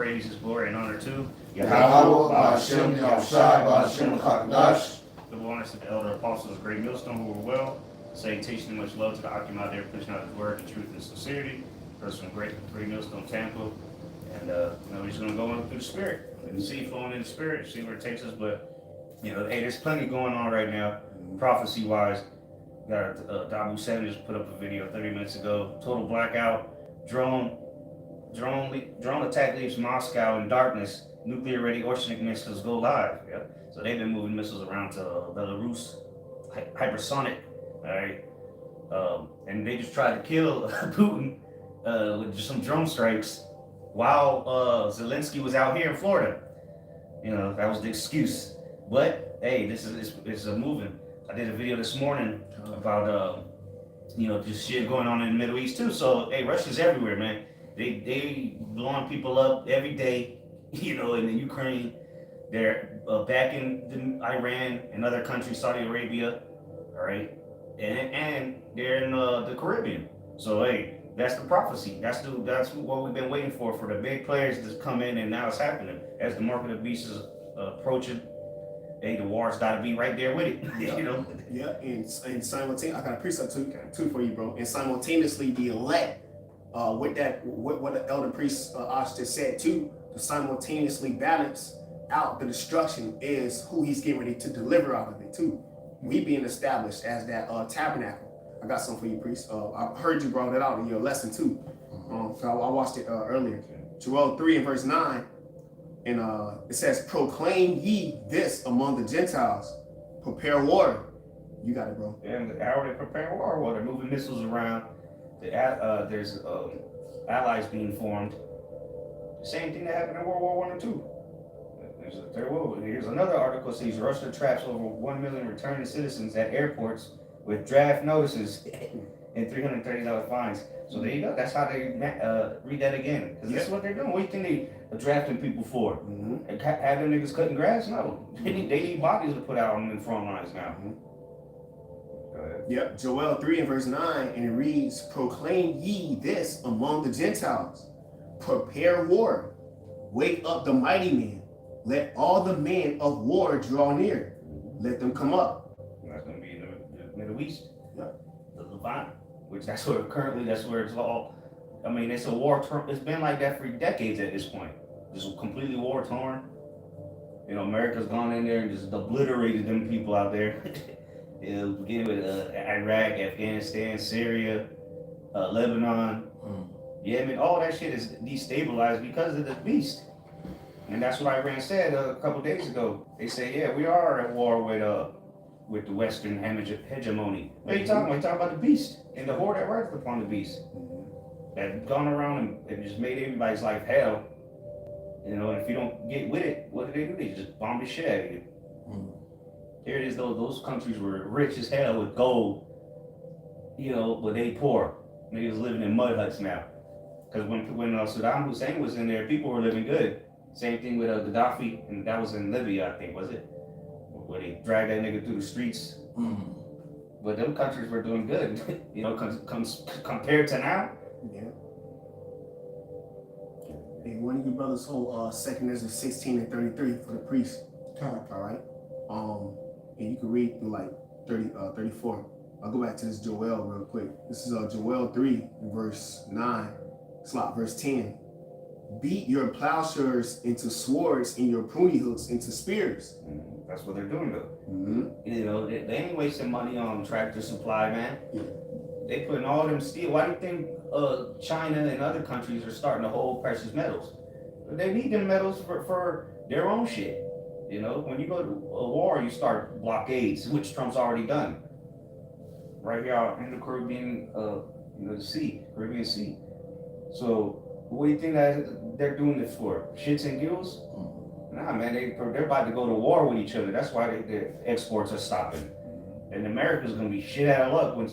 praise, His glory, and honor to Yahweh, Ba'ashem, Yahushai, Ba'ashem, Chakadash. Double honors to the elder apostles of Great Millstone who were well. Salutation and much love to the Akim out there pushing out His word, the truth, and sincerity. First from Great Millstone, Tampa. And we're just going to go on through the Spirit. And see flowing in the Spirit, see where it takes us. But, hey, there's plenty going on right now, prophecy-wise. Got Dabu Sanders put up a video 30 minutes ago. Total blackout. Drone attack leaves Moscow in darkness. Nuclear-ready oceanic missiles go live. Yeah. So they've been moving missiles around to Belarus, hypersonic. All right. And they just tried to kill Putin with just some drone strikes while Zelensky was out here in Florida. That was the excuse. But hey, it's moving. I did a video this morning about just shit going on in the Middle East too. So hey, Russia's everywhere, man. They blowing people up every day. In the Ukraine, they're back in Iran and other countries, Saudi Arabia, all right, and they're in the Caribbean. So hey, that's the prophecy. That's what we've been waiting for the big players to come in, and now it's happening as the mark of the beast is approaching. Hey, the war's got to be right there with it. Yeah, and simultaneously, I got a precept too for you, bro. And simultaneously, the elect, with that, what the elder priest Ash just said too, to simultaneously balance out the destruction is who he's getting ready to deliver out of it too. We being established as that tabernacle. I got something for you, priest. I heard you brought it out in your lesson too. I watched it earlier. Joel 3 and verse 9. And it says, proclaim ye this among the Gentiles. Prepare war. You got it, bro. And the hour they prepare war, well, they're moving missiles around. There's allies being formed. The same thing that happened in World War I and II. Here's another article that says Russia traps over 1 million returning citizens at airports with draft notices and $330 fines. So there you go. That's how they read that again. Because this is what they're doing. What do you think they drafting people for? Mm-hmm. And have them niggas cutting grass? No. They need bodies to put out on the front lines now. Mm-hmm. Yep, Joel 3 and verse 9, and it reads, proclaim ye this among the Gentiles. Prepare war. Wake up the mighty men. Let all the men of war draw near. Let them come up. That's going to be in the Middle East. Yep. The Levant, which that's where it's all. I mean, it's a war. It's been like that for decades at this point. Just completely war torn. America's gone in there and just obliterated them people out there. Beginning with Iraq, Afghanistan, Syria, Lebanon. Yeah, I mean, all that shit is destabilized because of the beast. And that's what Iran said a couple days ago. They say, yeah, we are at war with the Western hegemony. What are you talking about? You're talking about the beast and the horde that rides upon the beast. That gone around and just made everybody's life hell. And if you don't get with it, what do? They just bomb the shit out of you. Here it is, though, those countries were rich as hell with gold, but they poor. Niggas living in mud huts now. Because when Saddam Hussein was in there, people were living good. Same thing with Gaddafi, and that was in Libya, I think, was it? Where they dragged that nigga through the streets. But them countries were doing good, compared to now. Yeah. And one of you brothers hold 2 Ezra 16 and 33 for the priest. All right. And you can read through like 34. I'll go back to this Joel real quick. This is Joel 3 verse 9, verse 10. Beat your plowshares into swords and your pruning hooks into spears. That's what they're doing though. They ain't wasting money on tractor supply, man. Yeah. They putting all them steel. Why do you think China and other countries are starting to hold precious metals? They need them metals for their own shit. When you go to a war, you start blockades, which Trump's already done. Right here in the Caribbean, the Caribbean Sea. So what do you think that they're doing this for? Shits and giggles? Nah, man, they're about to go to war with each other. That's why their exports are stopping. And America's gonna be shit out of luck when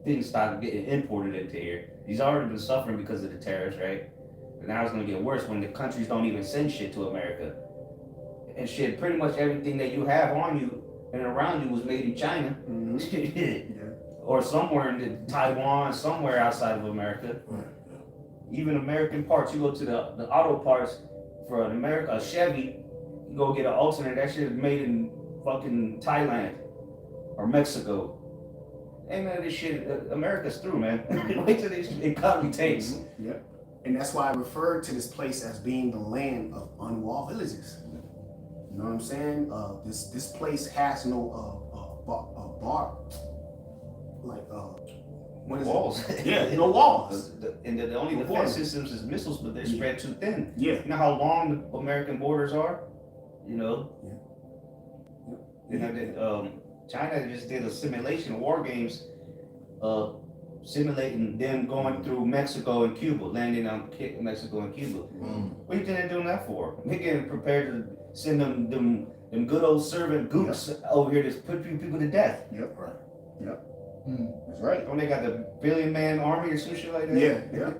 things start getting imported into here. He's already been suffering because of the tariffs, right? And now it's gonna get worse when the countries don't even send shit to America. And shit, pretty much everything that you have on you and around you was made in China. Or somewhere in Taiwan, somewhere outside of America. Even American parts, you go to the auto parts for an America, a Chevy, you go get an alternate. That shit is made in fucking Thailand or Mexico. Ain't none of this shit. America's through, man. Wait till this economy takes. Yeah. And that's why I refer to this place as being the land of unwalled villages. You know what I'm saying? This place has no bar, like what is walls. It? Yeah, no walls. And the only No defense walls. systems is missiles, but they're spread too thin. Yeah. You know how long the American borders are? You know. Yeah. You know that China just did a simulation of war games, simulating them going through Mexico and Cuba, landing on Mexico and Cuba. What do you think they're doing that for? They're getting prepared to send them good old servant gooks over here to put people to death. Yep. Right. Yep. That's right. Don't they got the billion-man army or some shit like that? Yeah. Yeah.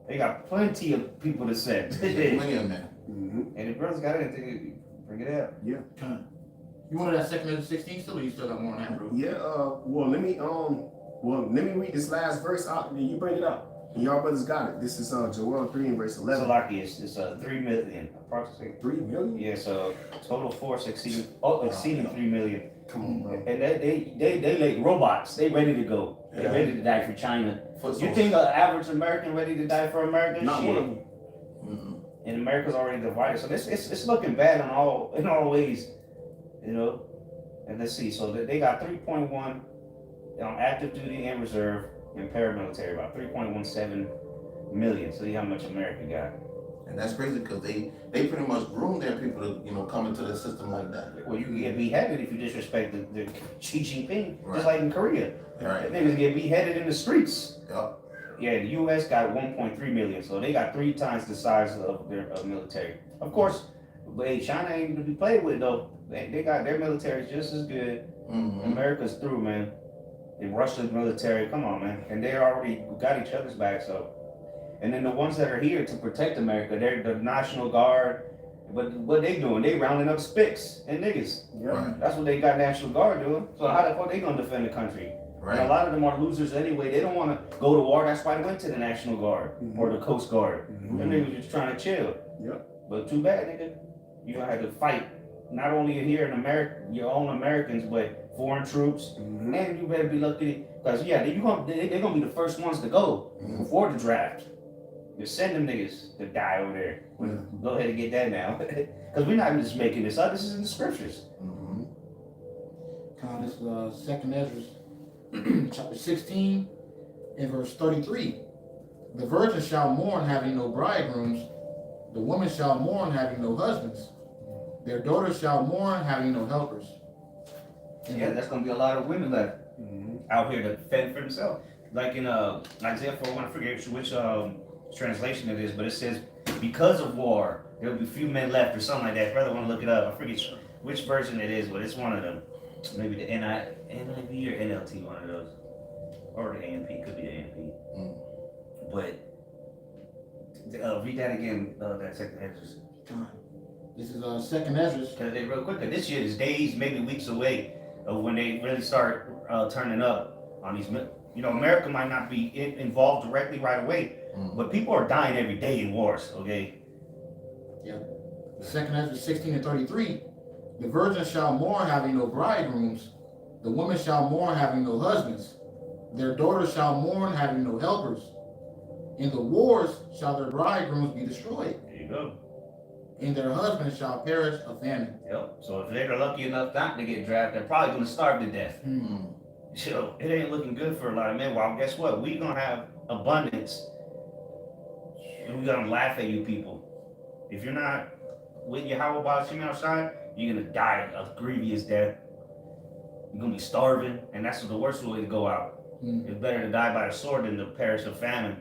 They got plenty of people to send. Plenty of men. And the brothers got anything, bring it out. Yeah. You wanted that second of the 16 still, or you still got more on that, bro? Yeah. Well, let me read this last verse out, and you bring it up. And y'all brothers got it. This is Joel 3 and verse 11. Salaki is 3 million, approximately. 3 million? Yeah, so total force exceeding 3 million. Come on, bro. And they like robots. They ready to go. They Yeah. ready to die for China. Foot You think an average American ready to die for America? Not Shit. one of them. And America's already divided, so it's looking bad in all ways, you know. And let's see, so they got 3.1 on active duty and reserve and paramilitary, about 3.17 million. So you how much America got. And that's crazy because they pretty much groom their people to come into the system like that. Well, you can get beheaded if you disrespect the Xi Jinping, Right. just like in Korea. Right. Niggas get beheaded in the streets. Yep. Yeah, the U.S. got 1.3 million, so they got 3 times the size of their military. Of course, but hey, China ain't gonna be played with though. They got their military just as good. America's through, man. And Russia's military, come on, man. And they already got each other's back, so. And then the ones that are here to protect America, they're the National Guard. But what they doing? They rounding up spics and niggas. Yeah. Right. That's what they got National Guard doing. So how the fuck they gonna defend the country? And a Right. lot of them are losers anyway. They don't want to go to war. That's why they went to the National Guard or the Coast Guard. Them niggas just trying to chill. Yep. But too bad, nigga. You gonna have to fight not only here in America, your own Americans, but foreign troops. And you better be lucky, because yeah, they're gonna be the first ones to go before the draft. Just send them niggas to die over there. Go ahead and get that now, because we're not just making this up. This is in the scriptures. This is Second Ezra, chapter 16, and verse 33. The virgin shall mourn, having no bridegrooms. The woman shall mourn, having no husbands. Their daughters shall mourn, having no helpers. Yeah, that's gonna be a lot of women left out here to fend for themselves. Like in Isaiah 41, I forget which translation it is, but it says, because of war, there'll be few men left or something like that. If brother want to look it up, I forget which version it is, but it's one of them. Maybe the NIV or NLT, one of those. Or the AMP, could be the AMP. But read that again, that second answers. This is Second Ezra. Because they real quick, this year is days, maybe weeks away of when they really start turning up on these. You know, America might not be involved directly right away, but people are dying every day in wars, okay? Second Ezra 16 and 33. The virgin shall mourn, having no bridegrooms. The woman shall mourn, having no husbands. Their daughters shall mourn, having no helpers. In the wars shall their bridegrooms be destroyed, There you go. and their husbands shall perish of famine. Yep. So if they're lucky enough not to get drafted, they're probably going to starve to death. So it ain't looking good for a lot of men. Well, guess what? We're going to have abundance. And we're going to laugh at you people. If you're not with Yahweh Bashim outside, you're going to die a grievous death. You're going to be starving, and that's the worst way to go out. It's better to die by the sword than to perish of famine.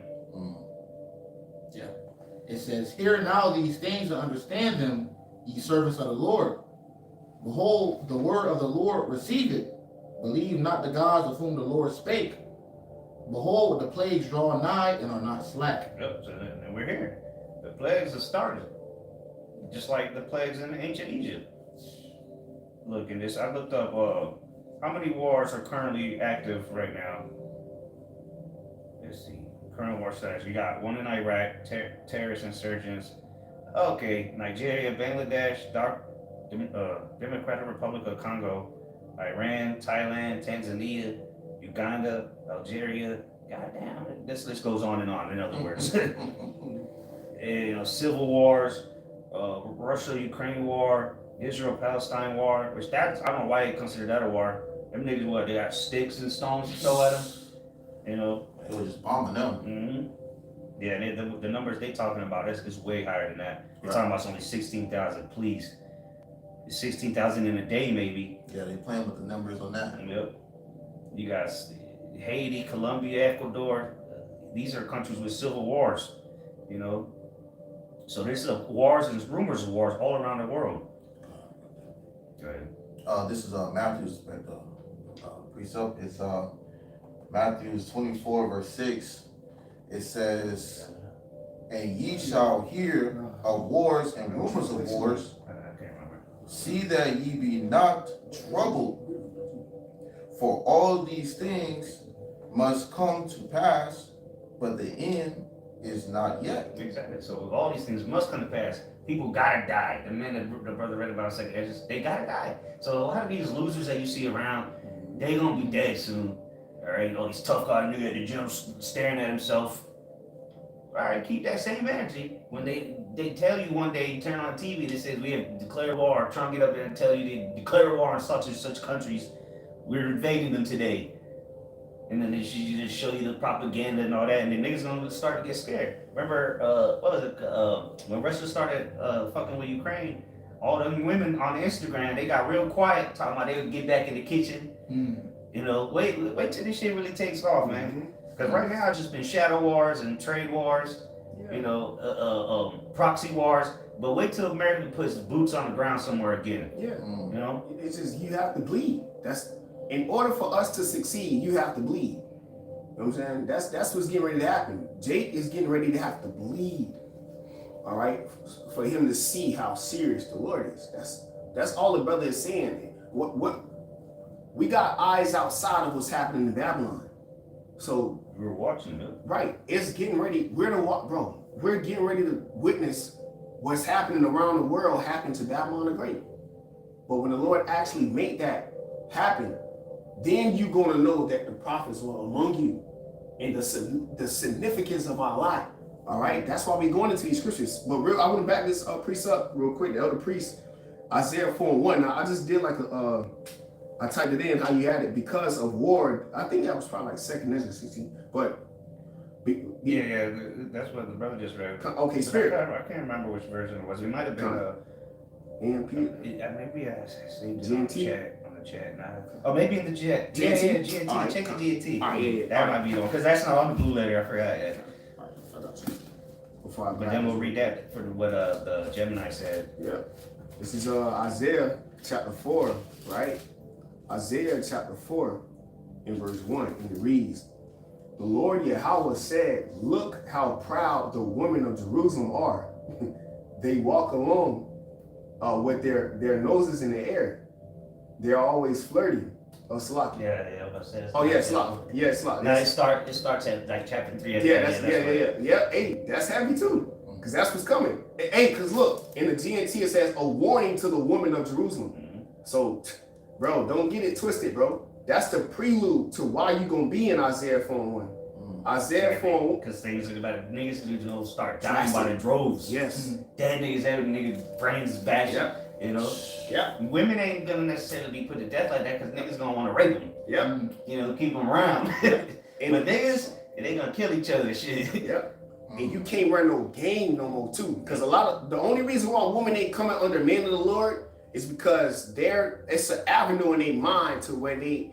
It says, hear now these things and understand them, ye servants of the Lord. Behold, the word of the Lord, receive it. Believe not the gods of whom the Lord spake. Behold, the plagues draw nigh and are not slack. Yep, so then we're here. The plagues have started. Just like the plagues in ancient Egypt. Look in this, I looked up how many wars are currently active right now. Let's see. current war status. You got one in Iraq, terrorist insurgents. Okay, Nigeria, Bangladesh, Democratic Republic of Congo, Iran, Thailand, Tanzania, Uganda, Algeria. Goddamn, this list goes on and on. In other words, civil wars, Russia-Ukraine war, Israel-Palestine war. Which I don't know why they consider that a war. Them niggas, what, they got sticks and stones to throw at them? They were just bombing them. Mm-hmm. Yeah, and the numbers they talking about is way higher than that. They're Right. talking about only 16,000, please. It's 16,000 in a day, maybe. Yeah, they playing with the numbers on that. Yep. You got Haiti, Colombia, Ecuador. These are countries with civil wars, So there's wars and rumors of wars all around the world. Right. This is Matthew's precept. It's Matthew 24 verse 6. It says, "And ye shall hear of wars and rumors of wars. I can't remember. See that ye be not troubled, for all these things must come to pass, but the end is not yet." Exactly. So all these things must come to pass. People gotta die. The men that the brother read about a second ago, they gotta die. So a lot of these losers that you see around, they gonna be dead soon. All right, all these tough guy nigga at the gym staring at himself. All right, keep that same energy. When they tell you one day, you turn on TV, they say we have declared war. Trying to get up there and tell you they declare war on such and such countries. We're invading them today. And then they just show you the propaganda and all that, and the niggas gonna start to get scared. Remember, what was it? When Russia started fucking with Ukraine, all them women on Instagram, they got real quiet, talking about they would get back in the kitchen. Wait till this shit really takes off, man. Because right now it's just been shadow wars and trade wars, proxy wars. But wait till America puts boots on the ground somewhere again. Yeah. It's just you have to bleed. That's in order for us to succeed, you have to bleed. You know what I'm saying? That's what's getting ready to happen. Jake is getting ready to have to bleed. All right, for him to see how serious the Lord is. That's all the brother is saying. What we got eyes outside of what's happening in Babylon. So we're watching it. Right. It's getting ready. We're getting ready to witness what's happening around the world happen to Babylon the Great. But when the Lord actually made that happen, then you're going to know that the prophets were among you and the significance of our life. All right, that's why we're going into these scriptures. But I want to back this precept real quick. The elder priest, Isaiah 4:1. Now I just did like I typed it in how you had it because of war. I think that was probably like 2nd Ezra, but yeah, that's what the brother just read. Okay, Spirit. I can't remember which version it was. It might have been AMP. Maybe I saved it GMT. on the chat now. Oh, maybe in the chat. Yeah, GMT. Right. Check the GMT. Yeah. That might be the one because that's not on the blue letter. I forgot yet. But then we'll read that for what the Gemini said. Yeah. This is Isaiah chapter 4, right? Isaiah chapter 4 in verse 1, and it reads, "The Lord Yahweh said, look how proud the women of Jerusalem are. They walk along with their noses in the air. They're always flirting." Oh, Salaki. Yeah. Oh, yeah, Salaki. Yeah, Salaki. Now it starts at like chapter 3. Yeah. Hey, that's heavy too, because that's what's coming. Hey, because look, in the GNT it says a warning to the woman of Jerusalem. Mm-hmm. So, bro, don't get it twisted, bro. That's the prelude to why you gonna be in Isaiah 4:1. Isaiah 4:1. Because things about niggas gonna start dying by the droves. Yes. Dead niggas, every nigga brains bashed. Yep. Yeah. Women ain't gonna necessarily be put to death like that because niggas gonna want to rape them. Yep. Keep them around. But niggas, they gonna kill each other and shit. Yep. And you can't run no game no more too, because the only reason why women ain't coming under men of the Lord is because it's an avenue in their mind to where they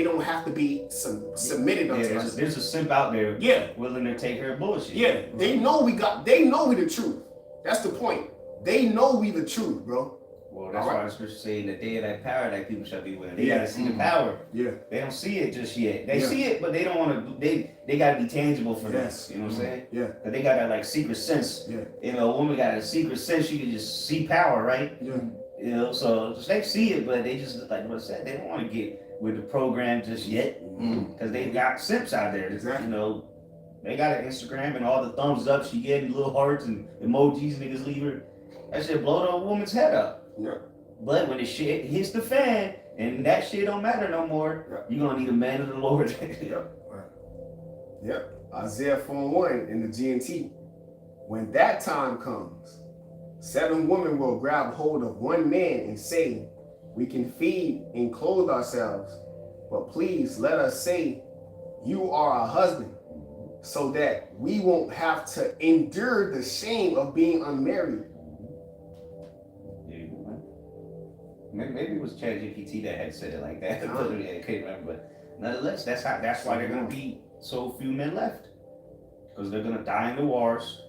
don't have to be submitted unto us. There's a simp out there, willing to take her bullshit. Yeah, they know we the truth. That's the point. They know we the truth, bro. Well, that's why the scripture say in the day of that power that people shall be willing. They gotta see the power. Yeah. They don't see it just yet. They see it, but they don't want to. They gotta be tangible for this. You know what I'm saying? Yeah. But they got that like secret sense. Yeah. A woman got a secret sense. She can just see power, right? Yeah. So they see it, but they just like what I said. They don't want to get with the program just yet, because they've got simps out there. Exactly. You know, they got an Instagram and all the thumbs up she getting, little hearts and emojis niggas leave her. That shit blow the woman's head up. Yeah. But when the shit hits the fan and that shit don't matter no more, you're gonna need a man of the Lord. Yep. Isaiah 4:1 in the GNT. When that time comes, 7 women will grab hold of one man and say, we can feed and clothe ourselves, but please let us say you are our husband, so that we won't have to endure the shame of being unmarried. Maybe it was ChatGPT that had said it like that. I can't remember, but nonetheless, that's why they're gonna be so few men left, because they're gonna die in the wars,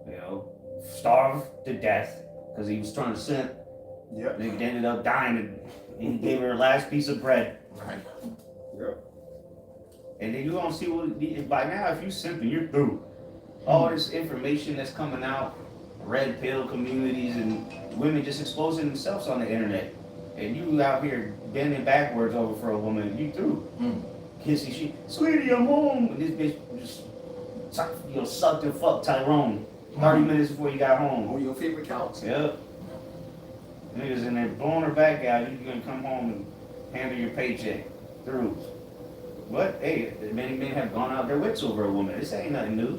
you know, starve to death because he was trying to sin. Yep. They ended up dying, and he gave her her last piece of bread. Right. Yep. And then you gonna see by now, if you simping, you're through. All this information that's coming out, red pill communities and women just exposing themselves on the internet, and you out here bending backwards over for a woman, you through. Kissy, she, sweetie, I'm home. And this bitch just, sucked and fucked Tyrone 30 minutes before you got home. On your favorite couch. Yep. Niggas in there blowing her back out. You gonna come home and handle your paycheck through. But hey, many men have gone out their wits over a woman. This ain't nothing new.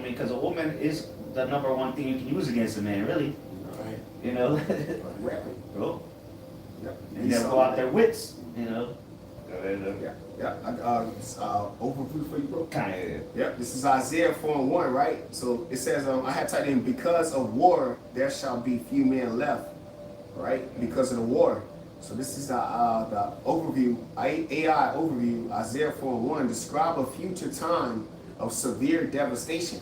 Because a woman is the number one thing you can use against a man, really. Right. You know. Bro. Yep. And they'll go out their wits. You know. Overview for you, bro. Kind of. Yep, this is Isaiah 4:1, right? So it says, I had typed in, because of war, there shall be few men left, right? Because of the war. So this is the overview, AI overview. Isaiah 4:1 describe a future time of severe devastation.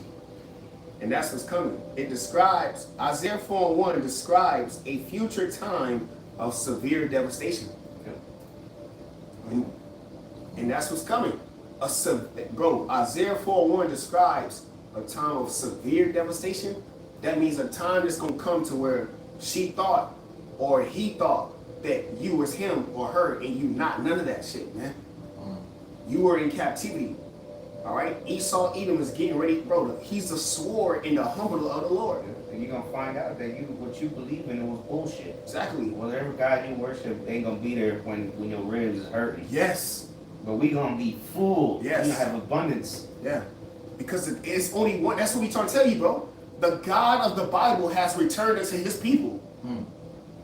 And that's what's coming. It describes, Isaiah 4:1 describes a future time of severe devastation. And that's what's coming. Isaiah 4:1 describes a time of severe devastation. That means a time that's going to come to where she thought or he thought that you was him or her, and you not. None of that shit, man. You were in captivity. All right? Esau, Edom is getting ready, bro. He's the sword in the humble of the Lord. And you're going to find out that what you believe in was bullshit. Exactly. Whatever God you worship ain't going to be there when your ribs is hurting. Yes. But we going to be full. Yes. We going to have abundance. Yeah. Because it's only one. That's what we trying to tell you, bro. The God of the Bible has returned unto his people.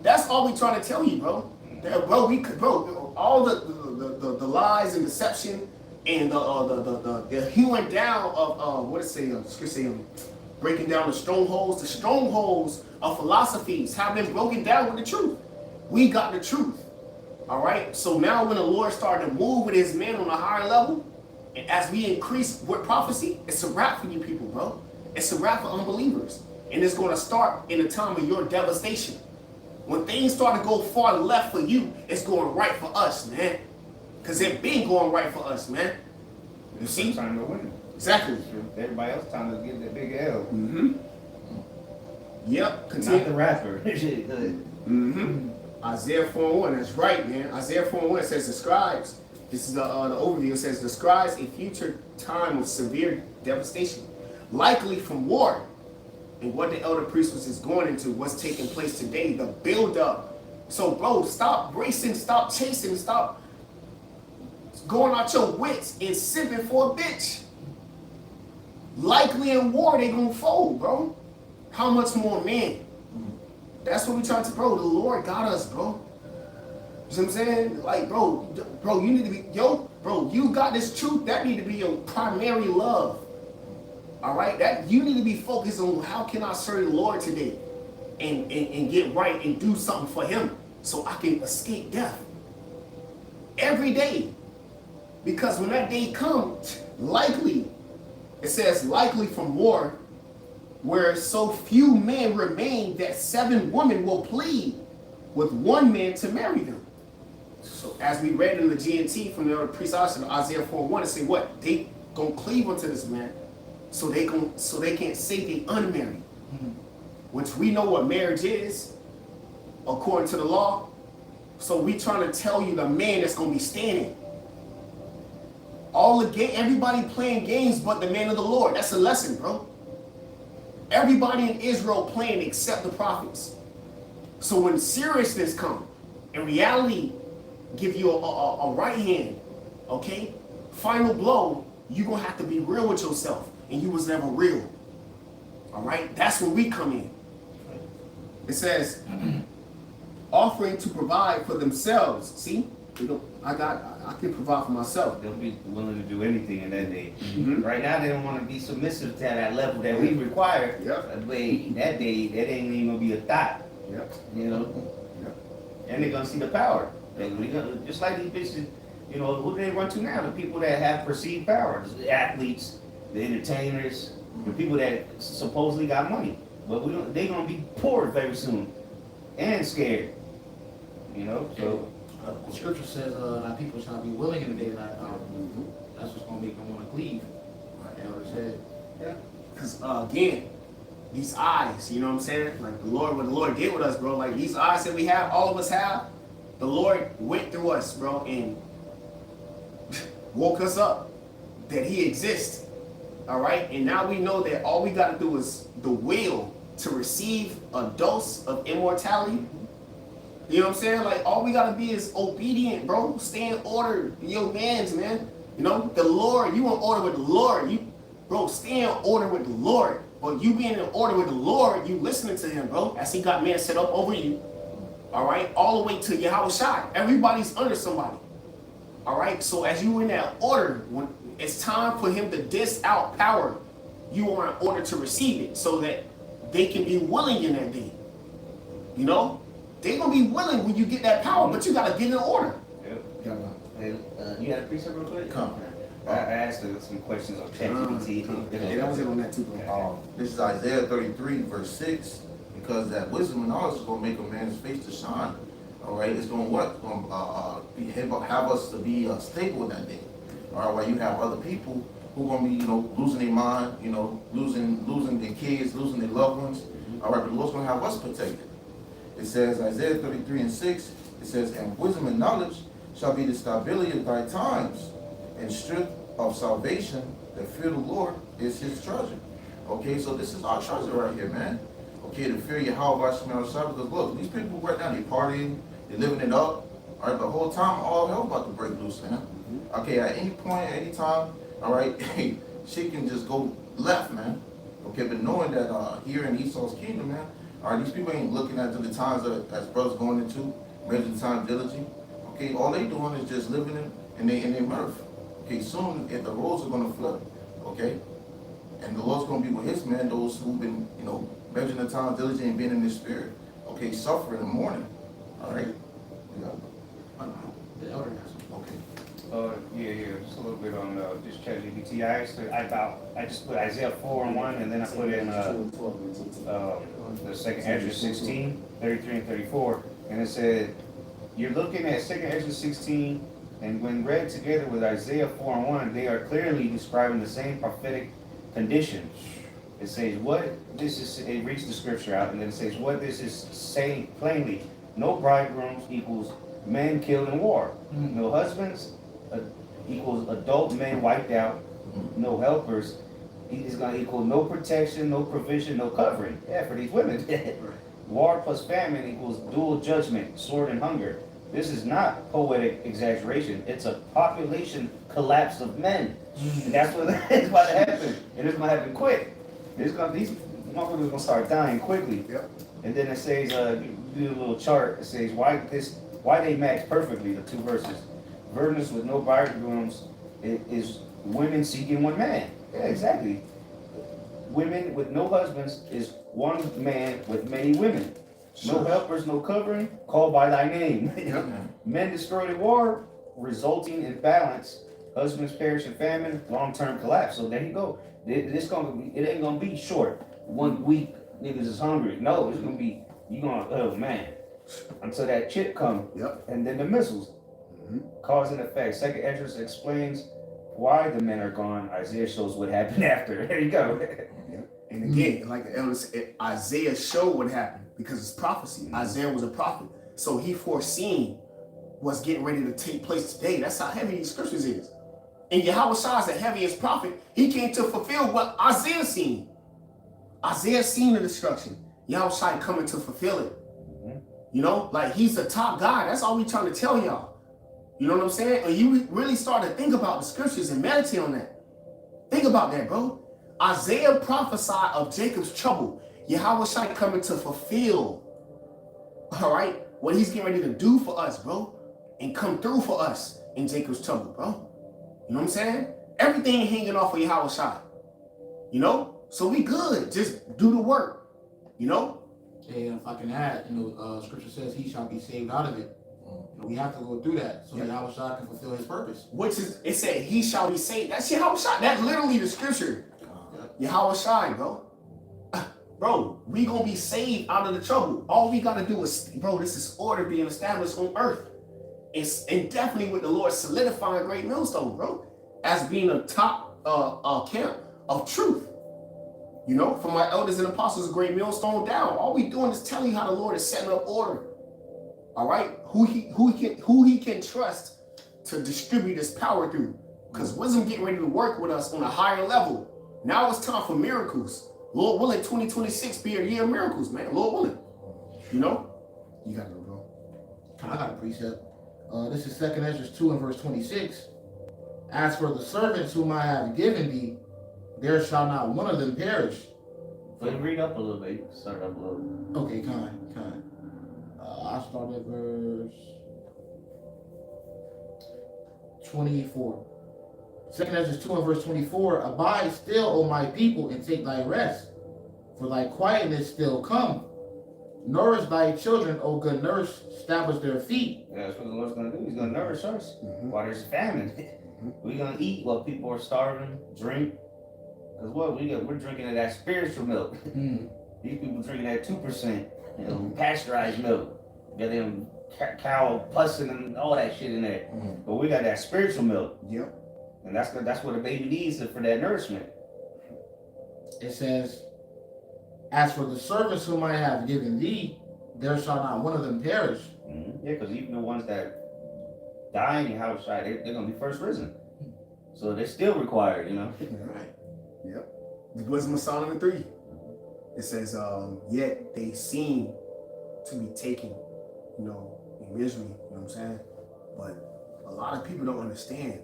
That's all we trying to tell you, bro. That, bro, all the lies and deception and the hewing down of what it say? Breaking down the strongholds. The strongholds of philosophies have been broken down with the truth. We got the truth. All right. So now when the Lord started to move with his men on a higher level, and as we increase with prophecy, it's a wrap for you people, bro. It's a wrap for unbelievers. And it's going to start in the time of your devastation. When things start to go far left for you, it's going right for us, man. Because it been going right for us, man. You see? Time to win. Exactly. Everybody else time to get that big L. Yep. Not Continue. the rapper. Isaiah 4:1. That's right, man. Isaiah 4:1 says describes. This is the overview. It says describes a future time of severe devastation, likely from war. And what the elder priest was going into, what's taking place today, the build-up. So, bro, stop racing, stop chasing, stop going out your wits and sipping for a bitch. Likely in war, they gonna fold, bro. How much more men? That's what we trying to, bro. The Lord got us, bro. You know what I'm saying? Like, bro, you need to be, bro, you got this truth. That need to be your primary love. All right, that you need to be focused on how can I serve the Lord today, and get right and do something for Him so I can escape death every day. Because when that day comes, likely, it says likely from war, where so few men remain that 7 women will plead with one man to marry them. So as we read in the GNT from the priest Isaiah 4:1, it say what? They gonna cleave unto this man. So they can't say they unmarried, which we know what marriage is, according to the law. So we trying to tell you the man that's gonna be standing. Everybody playing games but the man of the Lord. That's a lesson, bro. Everybody in Israel playing except the prophets. So when seriousness comes, and reality give you a right hand, okay? Final blow, you're gonna have to be real with yourself. And you was never real. All right? That's when we come in. It says, offering to provide for themselves. See? I can provide for myself. They'll be willing to do anything in that day. Mm-hmm. Right now, they don't want to be submissive to that level that we require. Yep. But that day, that ain't even gonna be a thought. Yep. You know. Yep. And they're gonna see the power. Just like these bitches, you know, who do they run to now? The people that have perceived power, the athletes, the entertainers, the people that supposedly got money. But they're gonna be poor very soon and scared. You know, so. The scripture says, "Thy people shall be willing in the day of thy power." That's what's gonna make them want to cleave. Like the elder said. Yeah. Because again, these eyes, you know what I'm saying? Like what the Lord did with us, bro. Like these eyes that we have, all of us have, the Lord went through us, bro, and woke us up that He exists. All right, and now we know that all we got to do is the will to receive a dose of immortality. You know what I'm saying? Like, all we gotta be is obedient, bro. Stay in order. Your mans, man. You know, the Lord, you in order with the Lord. Bro, stay in order with the Lord. But you being in order with the Lord, you listening to Him, bro, as He got man set up over you. All right? All the way to Yahweh Shai. Everybody's under somebody. All right? So as you in that order, when it's time for Him to dish out power, you are in order to receive it so that they can be willing in that day. You know? They're going to be willing when you get that power, but you got to get in order. Yep. You had a precept real quick? Come. I asked her some questions on ChatGPT. Yeah, that was it on that too, bro. This is Isaiah 33, verse 6. Because that wisdom and knowledge is going to make a man's face to shine. All right? It's going to what? It's going to have us to be stable in that day. All right? While you have other people who are going to be, you know, losing their mind, you know, losing their kids, losing their loved ones. All right? But the Lord's going to have us protected. It says, Isaiah 33 and 6, it says, and wisdom and knowledge shall be the stability of thy times, and strength of salvation, that fear the Lord is His treasure. Okay, so this is our treasure right here, man. Okay, to fear Yahweh because look, these people right now, they partying, they living it up. All right, the whole time, all hell about to break loose, man. Okay, at any point, at any time, all right, shit can just go left, man. Okay, but knowing that here in Esau's kingdom, man, all right, these people ain't looking at the times as brothers going into, measuring the time diligently. Okay, all they doing is just living in their mirth. Okay, soon if the roads are gonna flood. Okay, and the Lord's gonna be with His men, those who've been, you know, measuring the time diligently and being in the spirit. Okay, suffering and mourning. All right. Yeah. The elder has some. Okay. Yeah, just a little bit on just ChatGPT. I just put Isaiah 4:1, and then I put in the second Ezra 16, 33 and 34, and it said, you're looking at second Ezra 16, and when read together with Isaiah 4:1, they are clearly describing the same prophetic condition. It says it reads the scripture out, and then it says what this is saying plainly: no bridegrooms equals men killed in war, no husbands equals adult men wiped out, no helpers is going to equal no protection, no provision, no covering. Yeah, for these women. War plus famine equals dual judgment, sword and hunger. This is not poetic exaggeration. It's a population collapse of men. And that's what it's about to happen. And it's going to happen quick. These motherfuckers are going to start dying quickly. Yep. And then it says, do a little chart. It says why they match perfectly, the two verses. Virgins with no bridegrooms is women seeking one man. Yeah, exactly. Women with no husbands is one man with many women. No helpers, no covering, called by thy name. Men destroyed in war, resulting in balance. Husbands perish in famine, long-term collapse. So there you go. It ain't gonna be short. 1 week, niggas is hungry. No, it's gonna be, oh man. Until that chip come. Yep. And then the missiles. Cause and effect. Second Esdras explains why the men are gone. Isaiah shows what happened after. There you go. And again, like the elder said, Isaiah showed what happened because it's prophecy. Isaiah was a prophet. So he foreseen what's getting ready to take place today. That's how heavy these scriptures is. And Yahweh Shai is the heaviest prophet. He came to fulfill what Isaiah seen. Isaiah seen the destruction. Yahweh Shai coming to fulfill it. You know, like he's the top guy. That's all we trying to tell y'all. You know what I'm saying? And you really start to think about the scriptures and meditate on that. Think about that, bro. Isaiah prophesied of Jacob's trouble. Yahweh Shai coming to fulfill, all right, what he's getting ready to do for us, bro, and come through for us in Jacob's trouble, bro. You know what I'm saying? Everything hanging off of Yahweh Shai. You know? So we good. Just do the work. You know? And if I can add, scripture says he shall be saved out of it. We have to go through that so Yahweh Shai can fulfill his purpose. Which is, it said he shall be saved. That's Yahweh Shai. That's literally the scripture. Yahweh Shai, bro. Bro, we gonna be saved out of the trouble. All we gotta do is, bro, this is order being established on earth. And definitely with the Lord solidifying Great Millstone, bro, as being a top camp of truth. You know, from my elders and apostles, Great Millstone down. All we doing is telling you how the Lord is setting up order. All right, who he can trust to distribute his power through. Because wisdom getting ready to work with us on a higher level. Now it's time for miracles. Lord willing, 2026 be a year of miracles, man. Lord willing. You know? You got to go, bro. I got a precept. This is 2nd Ezra 2 and verse 26. As for the servants whom I have given thee, there shall not one of them perish. But read up a little bit. Start up a little. Okay, kind. I'll start at verse 24. 2nd Ezra 2 and verse 24. Abide still, O my people, and take thy rest, for thy quietness still come. Nourish thy children, O good nurse, establish their feet. Yeah, that's what the Lord's going to do. He's going to nourish us while there's famine. We're going to eat while people are starving, drink. Because what? We're drinking of that spiritual milk. These people drinking that 2%, pasteurized milk. Got them cow pussing and all that shit in there. But we got that spiritual milk. Yep. And that's what a baby needs for that nourishment. It says, as for the servants whom I have given thee, there shall not one of them perish. Yeah, because even the ones that die in Yahweh Shai, they're going to be first risen. So they're still required, you know? Right. Yep. The Wisdom of Solomon 3. It says, yet they seem to be taken, in misery, you know what I'm saying? But a lot of people don't understand.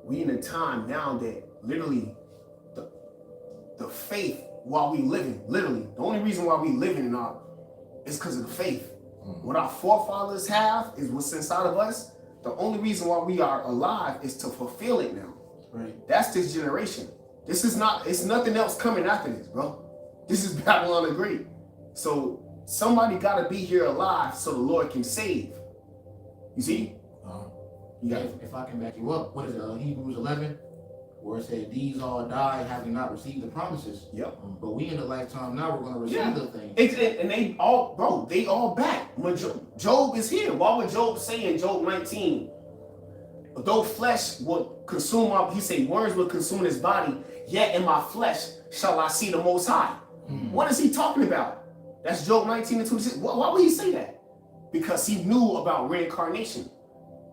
We in a time now that literally the faith while we living, literally, the only reason why we living is because of the faith. What our forefathers have is what's inside of us. The only reason why we are alive is to fulfill it now. Right. That's this generation. It's nothing else coming after this, bro. This is Babylon the Great. So somebody gotta be here alive so the Lord can save. You see? If I can back you up, what is it, Hebrews 11, where it said, these all died having not received the promises. Yep. But we in the lifetime now, we're going to receive the things. And they all back. When Job is here. Why would Job say in Job 19, though flesh will consume he say worms will consume his body, yet in my flesh shall I see the Most High. What is he talking about? That's Job 19 and 26. Why would he say that? Because he knew about reincarnation.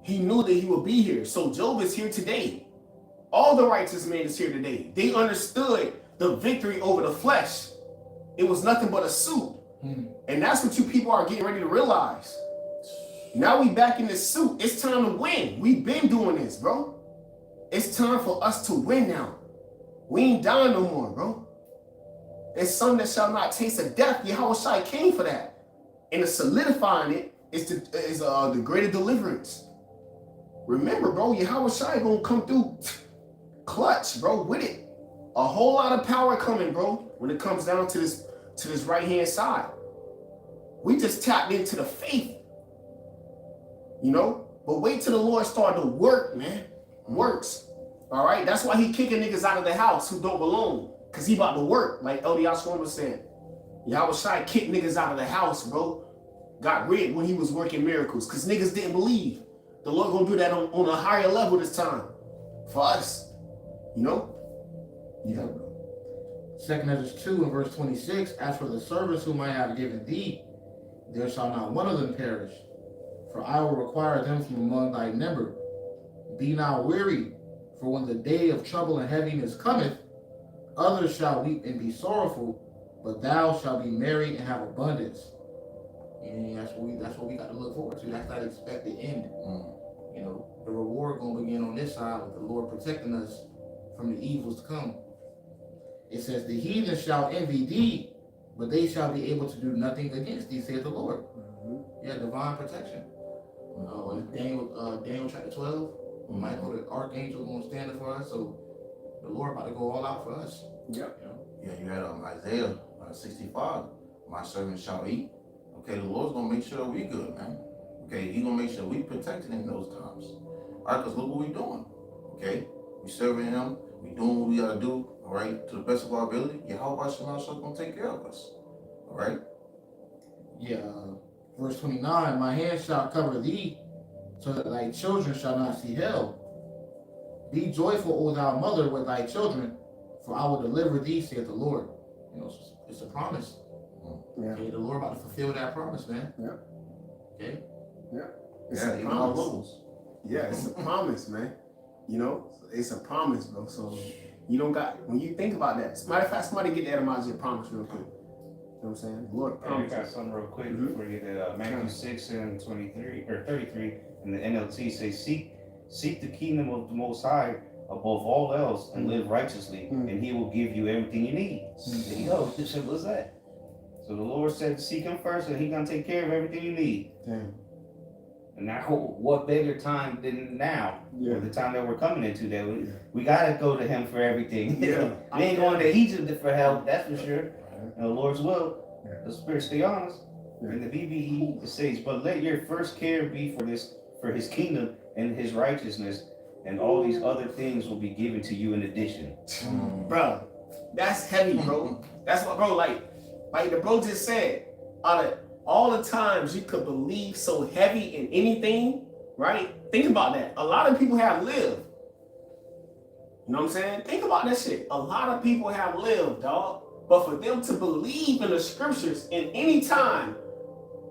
He knew that he would be here. So Job is here today. All the righteous men is here today. They understood the victory over the flesh. It was nothing but a suit. And that's what you people are getting ready to realize. Now we back in this suit. It's time to win. We've been doing this, bro. It's time for us to win now. We ain't dying no more, bro. It's some that shall not taste of death. Yahweh Shai came for that. And the solidifying it is the greater deliverance. Remember, bro, Yahweh Shai gonna come through clutch, bro, with it. A whole lot of power coming, bro, when it comes down to this right-hand side. We just tapped into the faith. But wait till the Lord start to work, man. Works. All right? That's why he kicking niggas out of the house who don't belong. Because he about to work, like LDR Swimmer said. Yahweh Shai kicked niggas out of the house, bro. Got rid when he was working miracles. Because niggas didn't believe. The Lord gonna do that on a higher level this time. For us. Yeah, bro. 2nd Ezra 2 and verse 26. As for the servants whom I have given thee, there shall not one of them perish. for I will require them from among thy number. Be not weary, for when the day of trouble and heaviness cometh, others shall weep and be sorrowful, but thou shalt be merry and have abundance. And that's what we got to look forward to. That's that expected end. You know, the reward gonna begin on this side with the Lord protecting us from the evils to come. It says, the heathen shall envy thee, but they shall be able to do nothing against thee, saith the Lord. Yeah, divine protection. Daniel chapter 12, Michael the archangel gonna stand up for us, so the Lord about to go all out for us. Yep. You know? Yeah, you had Isaiah 65. My servant shall eat. Okay, the Lord's gonna make sure we good, man. Okay, He gonna make sure we protected in those times. All right, because look what we doing. Okay, we serving Him. We doing what we gotta do. All right, to the best of our ability. Yahweh Shemashah gonna take care of us. All right. Yeah, verse 29, my hand shall cover thee, so that thy children shall not see hell. Be joyful, O thou mother, with thy children, for I will deliver thee, saith the Lord. You know, it's a promise. Yeah. Okay, the Lord about to fulfill that promise, man. Yeah. Okay. It's Yeah, a even our promise. levels. Yeah, it's a promise, man. You know, it's a promise, bro. So you don't got, when you think about that, matter of fact, somebody get the etymology of promise real quick. You know what I'm saying? The Lord I promised. got something real quick Mhm. before you get that. Matthew 6 and 23 or 33 in the NLT says, seek the kingdom of the Most High above all else and live righteously, and He will give you everything you need. There you go. How simple as that. So the Lord said, seek Him first, and He's gonna take care of everything you need. Damn. And now, what better time than now, Yeah. or the time that we're coming into, that we gotta go to Him for everything. Yeah. We ain't going to Egypt for help, that's for sure. And the Lord's will. The Spirit, stay honest. In the BBE it says, but let your first care be for His kingdom and His righteousness, and all these other things will be given to you in addition. Bro, that's heavy, bro. That's what, bro, like the bro just said, out of all the times you could believe so heavy in anything, right? Think about that. A lot of people have lived. You know what I'm saying? Think about that shit. A lot of people have lived, dog. But for them to believe in the scriptures in any time,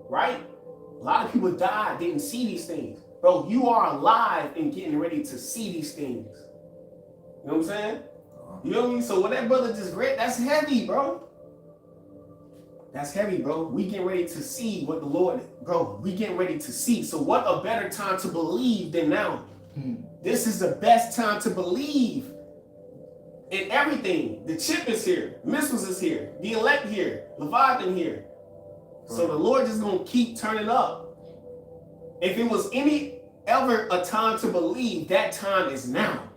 right? A lot of people died, didn't see these things. Bro, you are alive and getting ready to see these things. You know what I'm saying? You know what I mean? So what that brother just read, that's heavy, bro. That's heavy, bro. We getting ready to see what the Lord, bro, we getting ready to see. So what a better time to believe than now. This is the best time to believe in everything. The chip is here. Missiles is here. The elect here. Leviathan here. So the Lord just going to keep turning up. If it was any ever a time to believe, that time is now.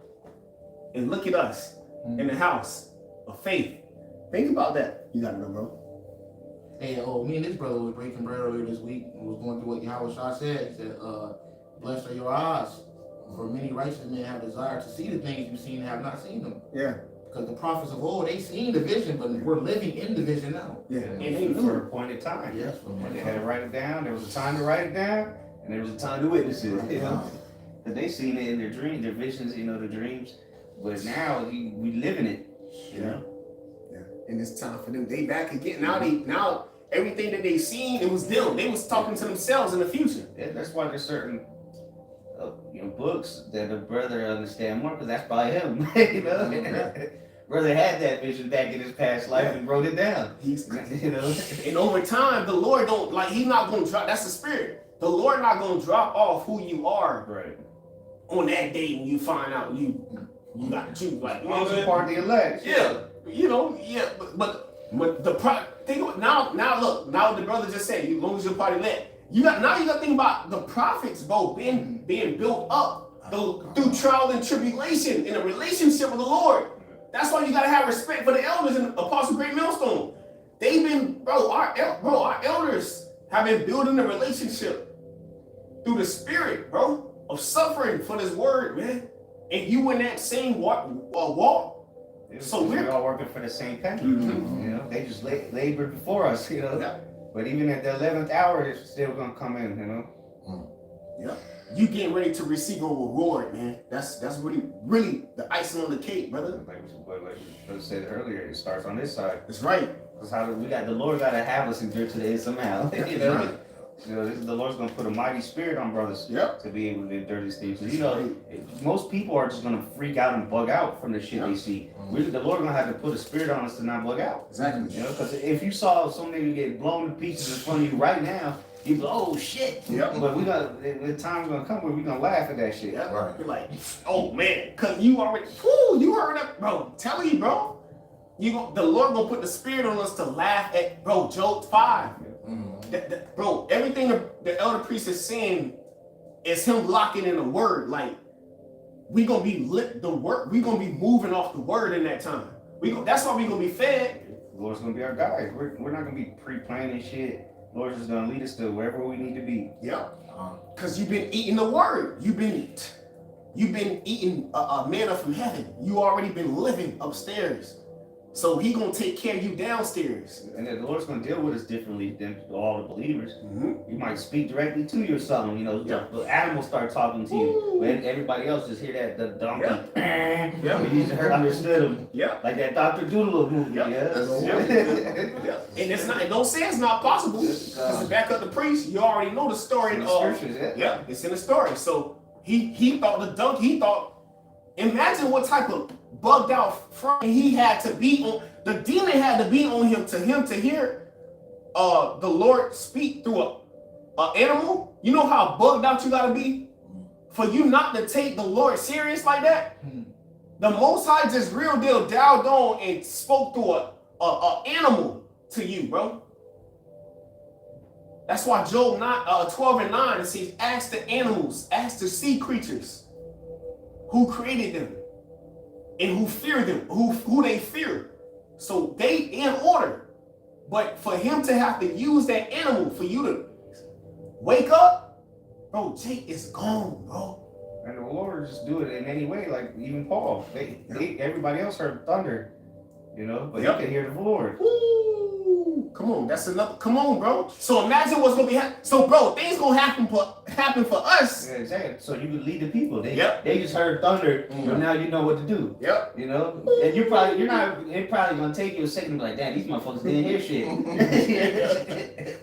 And look at us in the house of faith. Think about that. You got to know, bro. Hey, me and this brother was breaking bread earlier this week and was going through what Yahweh Shah said. He said, blessed are your eyes, for many righteous men have desired to see the things you've seen and have not seen them. Yeah. Because the prophets of old, they seen the vision, but we're living in the vision now. Yeah. And And they for knew. a appointed time. Yes. And they had to write it down. There was a time to write it down, and there was a time to witness it. You know, because they seen it in their dreams, their visions, you know, the dreams. But now we live in it. You know. Yeah. And it's time for them. They back again. Now everything that they seen, it was them. They was talking to themselves in the future. Yeah, that's why there's certain books that a brother understand more, because that's by him. You know. Brother had that vision back in his past life and wrote it down. He's, You know. and over time, the Lord don't, like, He's not going to drop, that's the spirit. The Lord not going to drop off who you are Right. on that day when you find out you got to choose. Like, you know what I'm saying? Part of the elect. Yeah, you know, yeah, but the think now look, now the brother just said, as long as you're party lit, you got to think about the prophets, bro, being built up through trial and tribulation in a relationship with the Lord. That's why you gotta have respect for the elders in Apostle Great Millstone. They've been, our elders have been building a relationship through the spirit, bro, of suffering for this word, man. And you in that same walk. So we're all working for the same thing. You know, they just labored before us, you know. Yeah. But even at the 11th hour, it's still gonna come in, you know. Yeah. You getting ready to receive a reward, man. That's really the icing on the cake, brother. Like I said earlier, it starts on this side. That's right. Because the Lord gotta have us endure to the end somehow. You know. Right. You know, the Lord's gonna put a mighty spirit on brothers Yep. to be able to endure these things. 'Cause, you know, most people are just gonna freak out and bug out from the shit they see. The Lord gonna have to put a spirit on us to not bug out. Exactly. You know, because if you saw so many get blown to pieces in front of you right now, you'd be like, oh shit. Yep. But the time's gonna come where we're gonna laugh at that shit. Yep. Right. You're like, oh man, cause you already, whoo, you heard that, bro. I'm telling you, bro. The Lord gonna put the spirit on us to laugh at, bro. Job 5. Bro, everything the elder priest is saying is him locking in the word. Like, we gonna be lit the word. We gonna be moving off the word in that time. That's why we gonna be fed. The Lord's gonna be our guide. We're not gonna be pre-planning shit. The Lord's just gonna lead us to wherever we need to be. Yep. Cause you've been eating the word. You've been eating a manna from heaven. You already been living upstairs. So he gonna take care of you downstairs. And then the Lord's gonna deal with us differently than all the believers. You might speak directly to you or something, you know. The animals start talking to you, but everybody else just hear that the donkey. You just understood them. Yeah. Like that Dr. Doodle movie. Yeah. And it's not. Don't say it's not possible. Because to back up the priest, you already know the story. In the scriptures, yeah, it's in the story. So he thought the donkey. He thought. Imagine what type of bugged out front he had to be on. The demon had to be on him to hear the Lord speak through a animal. You know how bugged out you gotta be for you not to take the Lord serious like that. The Most High just real deal dialed on and spoke through a animal to you, bro. That's why Job 12:9 it says, ask the animals, ask the sea creatures who created them and who fear them, who they fear. So they in order. But for him to have to use that animal for you to wake up, bro, Jake is gone, bro. And the Lord just do it in any way, like even Paul. Everybody else heard thunder, you know, but he could hear the Lord. Ooh, come on, that's enough. Come on, bro. So imagine what's gonna be happening. So, bro, things gonna happen for us. Yeah, exactly. So you could lead the people. They just heard thunder, but now you know what to do. Yep. You know, and it probably gonna take you a second to be like, damn, these motherfuckers didn't hear shit.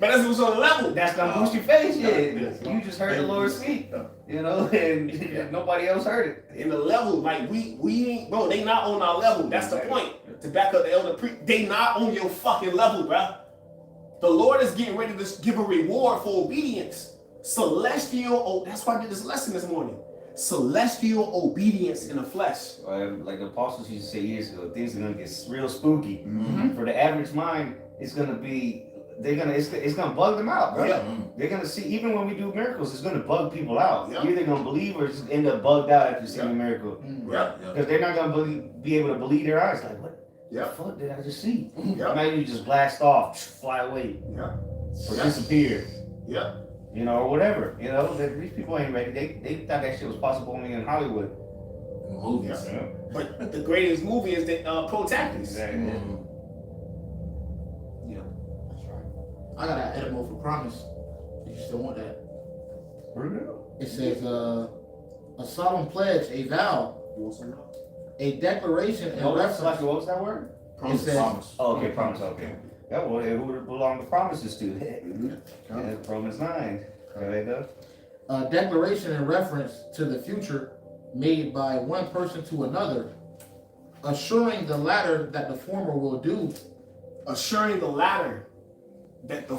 But that's what's on the level. That's gonna boost your face, You just heard the Lord speak, you know, and nobody else heard it. In the level, like we ain't, bro, they not on our level. That's the point. To back up the elder priest, they not on your fucking level, bro. The Lord is getting ready to give a reward for obedience. Celestial, that's why I did this lesson this morning. Celestial obedience in the flesh. Like the apostles used to say years ago, things are gonna get real spooky. For the average mind, it's gonna be, it's gonna bug them out, bro. They're gonna see, even when we do miracles, it's gonna bug people out. You're either gonna believe or just end up bugged out after seeing a miracle. Because they're not gonna be able to believe their eyes. Like, what the fuck did I just see? Maybe you just blast off, fly away, or disappear. You know, or whatever. You know, these people ain't ready. They thought that shit was possible only in Hollywood. Movies. But the greatest movie is the Protagonist. Exactly. That's right. I got an edible for promise. If you still want that. It says, a solemn pledge, a vow, a declaration, and reference. What was that word? Promise. Oh, okay, promise. Okay. That would who belong the promises to. Romans 9. There you go. A declaration in reference to the future made by one person to another, assuring the latter that the former will do. Assuring the latter that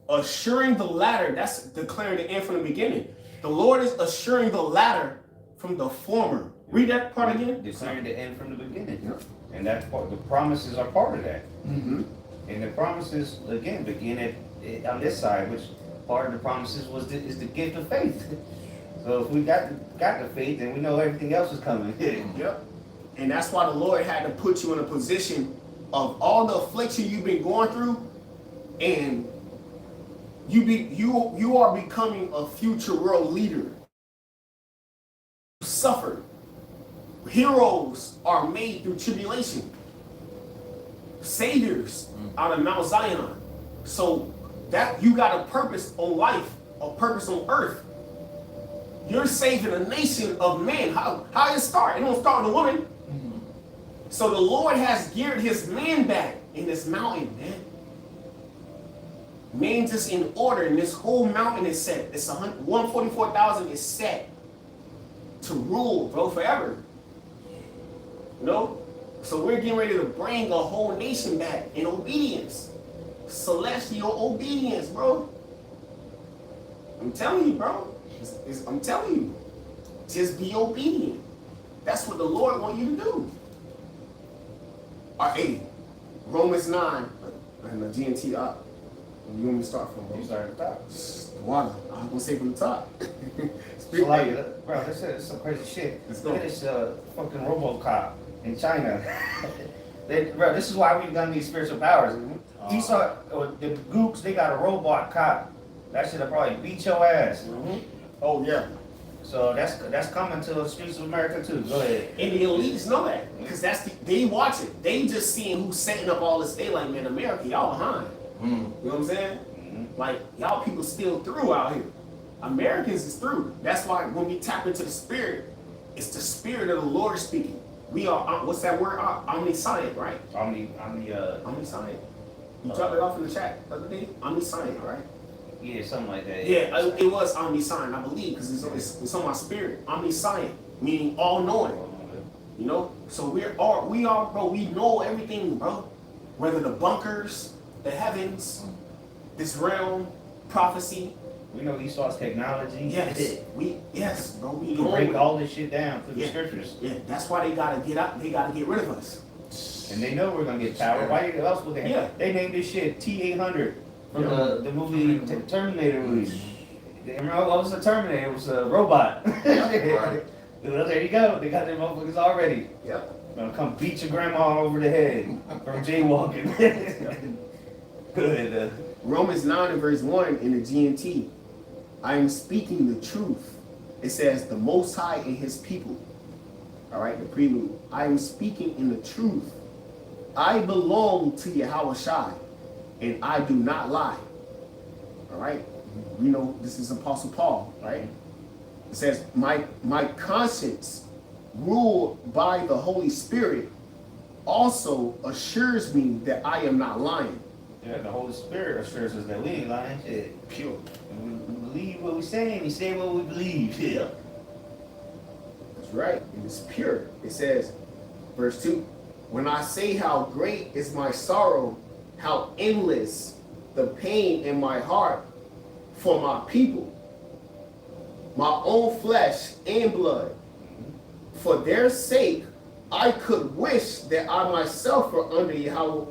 assuring the latter, that's declaring the end from the beginning. The Lord is assuring the latter from the former. Read that part again. Declaring the end from the beginning. And that's part, the promises are part of that. And the promises, again, begin at on this side, which part of the promises is the gift of faith. So if we got the faith, then we know everything else is coming. And that's why the Lord had to put you in a position of all the affliction you've been going through, and you are becoming a future world leader. Suffered. Heroes are made through tribulation. Saviors out of Mount Zion. So that you got a purpose on life, a purpose on earth. You're saving a nation of men. How it start? It don't start with a woman. So the Lord has geared his man back in this mountain, man. names is in order, and this whole mountain is set. It's 144,000 is set to rule, bro, forever. You know? So we're getting ready to bring a whole nation back in obedience. Celestial obedience, bro. I'm telling you, bro. I'm telling you. Just be obedient. That's what the Lord wants you to do. All right, hey, Romans 9 and the GNT up. You want me to start from? Bro? You start at the top. Water. I'm gonna say from the top. So like, bro, this is some crazy shit. Look at this fucking RoboCop in China. Bro, this is why we've done these spiritual powers. You saw the Gooks, they got a robot cop. That should have probably beat your ass. Oh yeah. So that's coming to the streets of America too. Go ahead. And the elites know that because they watch it. They just seeing who's setting up all this. They like, man, America, y'all behind. You know what I'm saying? Like y'all people still through out here. Americans is through. That's why when we tap into the spirit, it's the spirit of the Lord speaking. We are what's that word? Omniscient, right? Omniscient. You dropped it off in the chat the other day. Omniscient, right? Yeah, something like that. Yeah, it was omniscient, I believe, because it's on my spirit. Omniscient, meaning all knowing. You know, so we are, bro. We know everything, bro. Whether the bunkers, the heavens, this realm, prophecy. We know Esau's technology. Yes, bro. We can break all this shit down through the scriptures. Yeah, that's why they gotta get out. They gotta get rid of us. And they know we're gonna get power. Why else would they? Yeah. They named this shit T-800 from the movie Terminator movie. Remember what was the Terminator? It was a robot. Right. Well, there you go. They got them motherfuckers already. Yep. Gonna come beat your grandma over the head from jaywalking. Good. Romans 9 and verse 1 in the GNT. I am speaking the truth. It says the Most High and His people. All right, the prelude. I am speaking in the truth. I belong to Yahweh Shai, and I do not lie. All right, you know this is Apostle Paul, right? It says my conscience, ruled by the Holy Spirit, also assures me that I am not lying. Yeah, the Holy Spirit assures us that we ain't lying. Shit. Pure. And we believe what we say, and we say what we believe. Yeah. That's right. And it's pure. It says, verse 2, when I say how great is my sorrow, how endless the pain in my heart for my people, my own flesh and blood, for their sake, I could wish that I myself were under Yahweh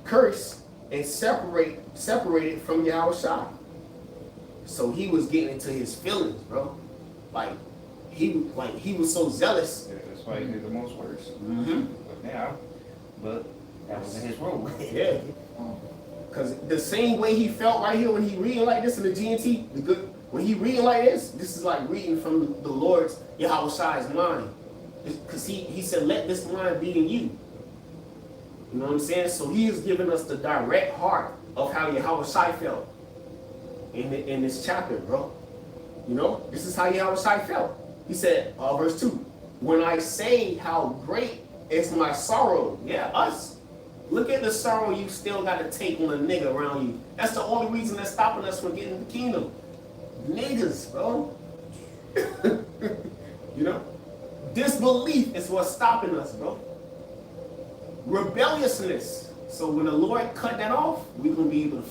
curse and separated from Yahweh Shai. So he was getting into his feelings, bro. Like he was so zealous. Yeah, that's why he did the most works. But that was in his role. Yeah. Because the same way he felt right here when he reading like this in the GNT, when he reading like this is like reading from the Lord's Yahweh Shai's mind. Because he said, let this mind be in you. You know what I'm saying? So he is giving us the direct heart of how Yahweh Shai felt in this chapter, bro. You know, this is how Yahweh Shai felt. He said, verse 2, when I say how great is my sorrow, yeah, us. Look at the sorrow you still got to take on a nigga around you. That's the only reason that's stopping us from getting the kingdom. Niggas, bro. You know? Disbelief is what's stopping us, bro. Rebelliousness. So when the Lord cut that off, we're going to be able to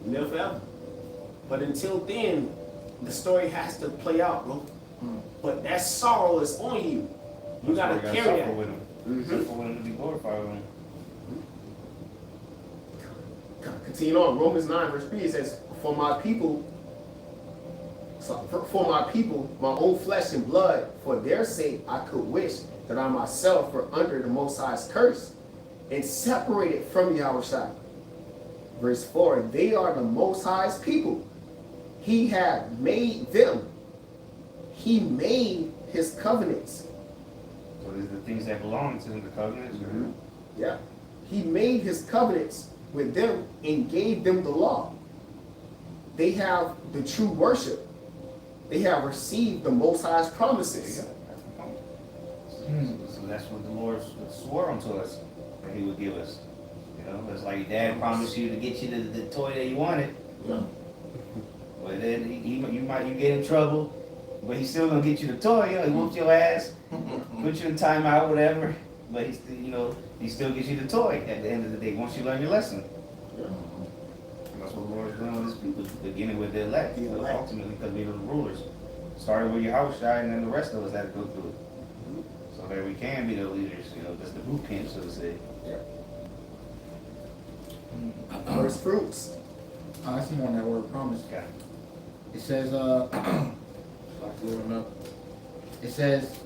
live forever. But until then, the story has to play out, bro. But that sorrow is on you. You got to carry that. With him. Suffer with him to be glorified with him. Continue on. Romans 9 verse 3, it says, for my people, my own flesh and blood, for their sake, I could wish that I myself were under the Most High's curse and separated from Yahweh Shai. Verse 4, they are the Most High's people. He had made them. He made his covenants. So these are the things that belong to him, the covenants. Yeah. He made his covenants with them and gave them the law. They have the true worship. They have received the Most High's promises. So that's what the Lord swore unto us that he would give us. You know, it's like your dad promised you to get you the toy that you wanted. Yeah. But then you get in trouble, but he's still gonna get you the toy. You know, he whoops your ass, put you in timeout, whatever. But he still, he still gives you the toy at the end of the day once you learn your lesson. Yeah. And that's what the Lord is doing with his people, beginning with the elect, The elect. ultimately because we are the rulers. Started with your house shy, and then the rest of us had to go through it. So that we can be the leaders, that's the boot camp, so to say. First fruits. I see on that word promise. Okay. It says, it says,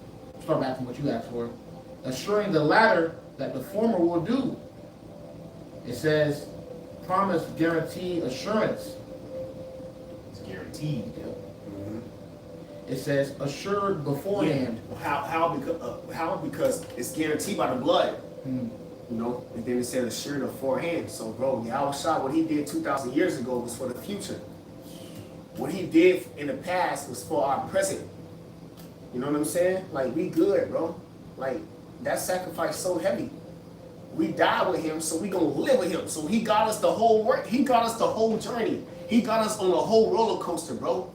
start back from what you asked for. Assuring the latter that the former will do. It says, promise, guarantee, assurance. It's guaranteed. It says, assured beforehand. How? Because it's guaranteed by the blood. Hmm. And then it said assured beforehand. So, bro, Yahweh, what he did 2,000 years ago was for the future. What he did in the past was for our present. You know what I'm saying? Like, we good, bro. Like, that sacrifice so heavy. We died with him, so we gonna live with him. So he got us the whole work. He got us the whole journey. He got us on the whole roller coaster, bro.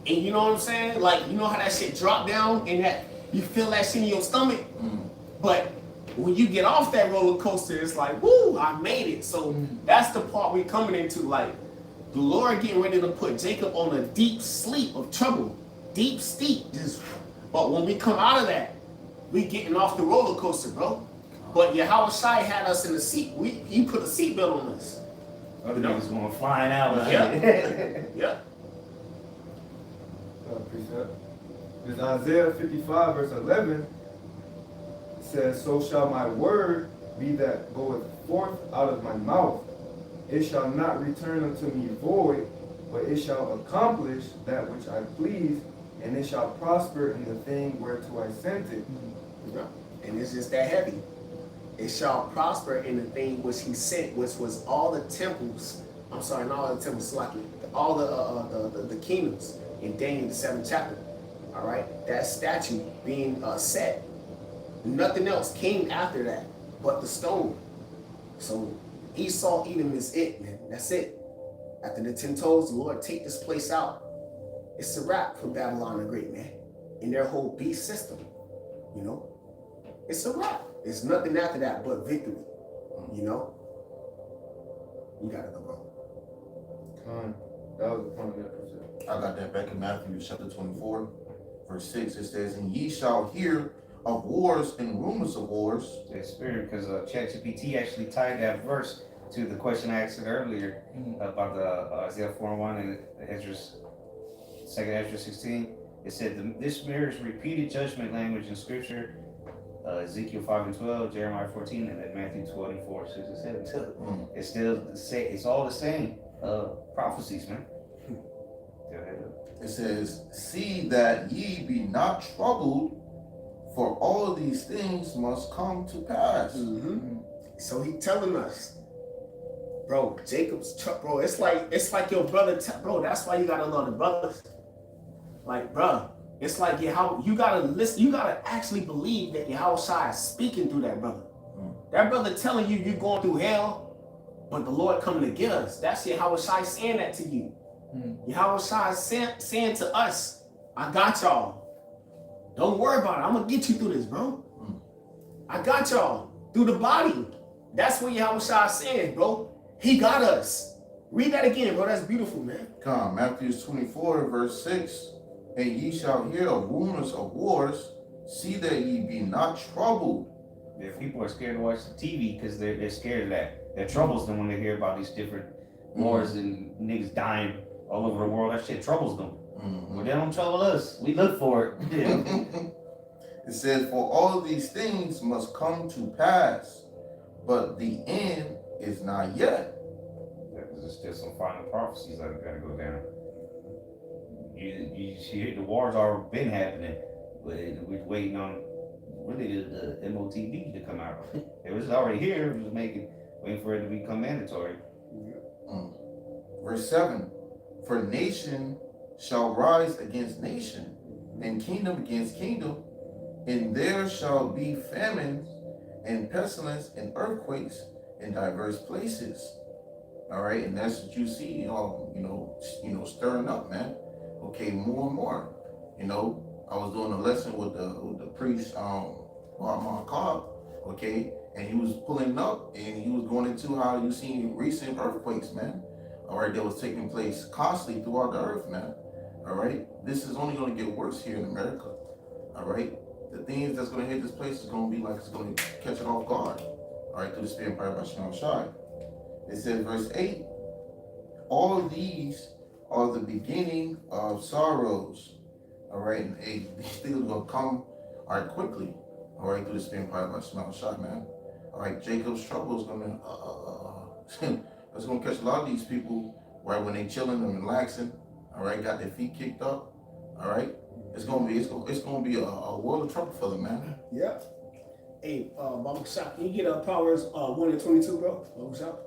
And you know what I'm saying? Like, you know how that shit drop down and that you feel that shit in your stomach? But when you get off that roller coaster, it's like, woo, I made it. So that's the part we're coming into. Like, the Lord getting ready to put Jacob on a deep sleep of trouble. Deep sleep. But when we come out of that, we getting off the roller coaster, bro. But Yahweh Shai had us in the seat. He put a seatbelt on us. Other niggas going flying out. Yeah. Precept. It's Isaiah 55 verse 11. It says, so shall my word be that goeth forth out of my mouth. It shall not return unto me void, but it shall accomplish that which I please, and it shall prosper in the thing whereto I sent it. Yeah. And it's just that heavy. It shall prosper in the thing which he sent, which was all the temples. I'm sorry, not all the temples, like all the kingdoms in Daniel the 7th chapter. All right, that statue being set. Nothing else came after that but the stone. So Esau, Edom is it, man. That's it. After the 10 toes, the Lord take this place out. It's a wrap for Babylon the Great, man. In their whole beast system, it's a wrap. There's nothing after that but victory. You gotta go, bro. That was the point of that precept. I got that back in Matthew chapter 24, verse 6. It says, and ye shall hear of wars and rumors of wars. That spirit, because ChatGPT actually tied that verse to the question I asked earlier about the Isaiah 4:1 and Esdras, 2nd Esdras 16. It said this mirrors repeated judgment language in scripture, Ezekiel 5:12, Jeremiah 14, and then Matthew 24, 6 and 7. It's still the same. It's all the same prophecies, man. Go ahead. It says, see that ye be not troubled, for all of these things must come to pass. So he telling us, bro, bro, it's like your brother, bro, that's why you gotta love the brothers. Like, bro, it's like you gotta listen, you gotta actually believe that Yahweh Shai is speaking through that brother. That brother telling you you're going through hell, but the Lord coming to get us. That's Yahweh Shai saying that to you. Yahweh Shai is saying to us, I got y'all. Don't worry about it. I'm gonna get you through this, bro. I got y'all through the body. That's what Yahweh Shai is saying, bro. He got us. Read that again, bro. That's beautiful, man. Come, Matthew 24, verse 6. And ye shall hear of rumors of wars. See that ye be not troubled. Yeah, people are scared to watch the TV because they're scared of that. That troubles them when they hear about these different wars and niggas dying all over the world. That shit troubles them. Well, they don't trouble us. We look for it. It says, for all of these things must come to pass, but the end is not yet. Because there's still some final prophecies that gotta go down. You hear the wars are been happening, but we're waiting on really the MOTB to come out. It was already here. We was waiting for it to become mandatory. Verse 7. For nation shall rise against nation, and kingdom against kingdom, and there shall be famines and pestilence and earthquakes in diverse places. All right, and that's what you see, stirring up, man. Okay, more and more. I was doing a lesson with the priest, Mark Cobb, okay, and he was pulling up and he was going into how you seen recent earthquakes, man. All right, that was taking place constantly throughout the earth, man. All right, this is only going to get worse here in America. All right, the things that's going to hit this place is going to be like it's going to catch it off guard. All right, through the Spirit and power by Shem Shai. It says, verse 8, all of these are the beginning of sorrows. All right, and these things are going to come, all right, quickly. All right, through the Spirit and power by Shem Shai, man. All right, Jacob's trouble is going to, it's going to catch a lot of these people right when they chilling and relaxing. All right, got their feet kicked up. All right, it's going to be a world of trouble for them, man. Yeah. Hey, Baba Shop, can you get Proverbs 1 and 22, bro? Baba Shop.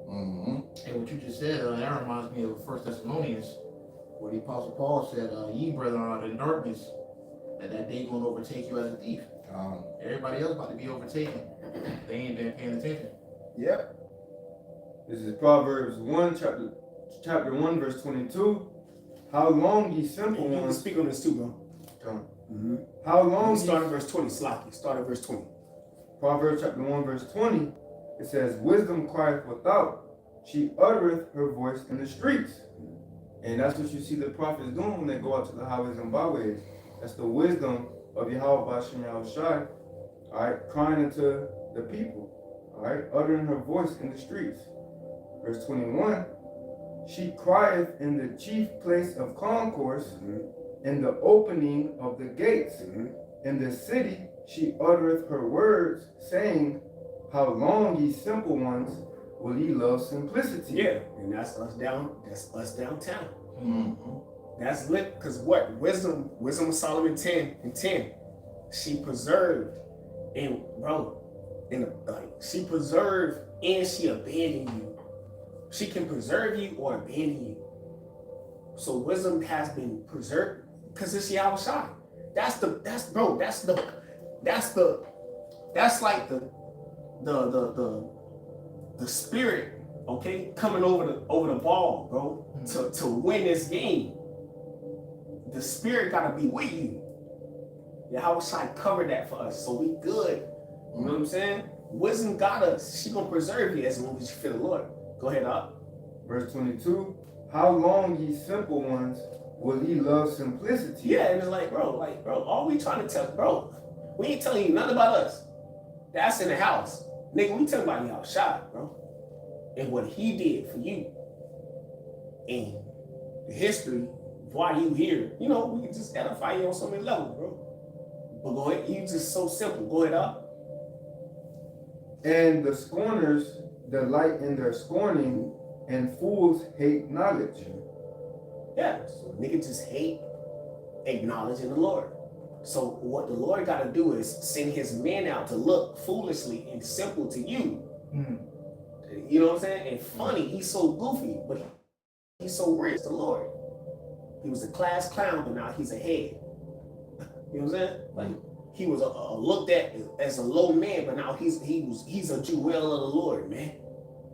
Mm-hmm. And what you just said, that reminds me of 1 Thessalonians, where the Apostle Paul said, ye brethren are in darkness, that day gonna overtake you as a thief. Everybody else about to be overtaken. They ain't been paying attention. Yep. This is Proverbs 1, chapter 1, verse 22. How long ye simple You can ones. speak on this too, bro. Mm-hmm. How long Start at verse 20, Slocky. Start at verse 20. Proverbs chapter 1, verse 20. It says, wisdom crieth without, she uttereth her voice in the streets. And that's what you see the prophets doing when they go out to the highways and byways. That's the wisdom of Yahweh Bashem Yahushai, all right, crying into the people, all right, uttering her voice in the streets. Verse 21, she crieth in the chief place of concourse, in the opening of the gates. In the city she uttereth her words, saying, how long, ye simple ones, will ye love simplicity? Yeah, and that's us downtown. Mm-hmm. That's lit, because what? Wisdom of Solomon 10 and 10. She preserved, and bro, she preserved and she abandoned you. She can preserve you or abandon you. So wisdom has been preserved because it's Yahweh Shai. That's like the spirit, okay, coming over the ball, bro, to win this game. The spirit gotta be with you. Yahweh Shai covered that for us, so we good. You know what I'm saying? Wisdom got us. She gonna preserve you as long as you fear the Lord. Go ahead, up. Verse 22, how long, ye simple ones, will ye love simplicity? Yeah, and it's like, bro, all we trying to tell, bro, we ain't telling you nothing about us. That's in the house. Nigga, we talking about Yahweh Shai, bro. And what he did for you. And the history of why you here. You know, we can just edify you on so many levels, bro. But go ahead, you just so simple. Go ahead, up. And the scorners delight in their scorning, and fools hate knowledge. Yeah, so nigga just hate acknowledging the Lord. So what the Lord got to do is send his men out to look foolishly and simple to you. You know what I'm saying? And funny, he's so goofy, but he's so rich, the Lord. He was a class clown, but now he's a head. You know what I'm saying? Like, he was looked at as a low man, but now he's a jewel of the Lord, man.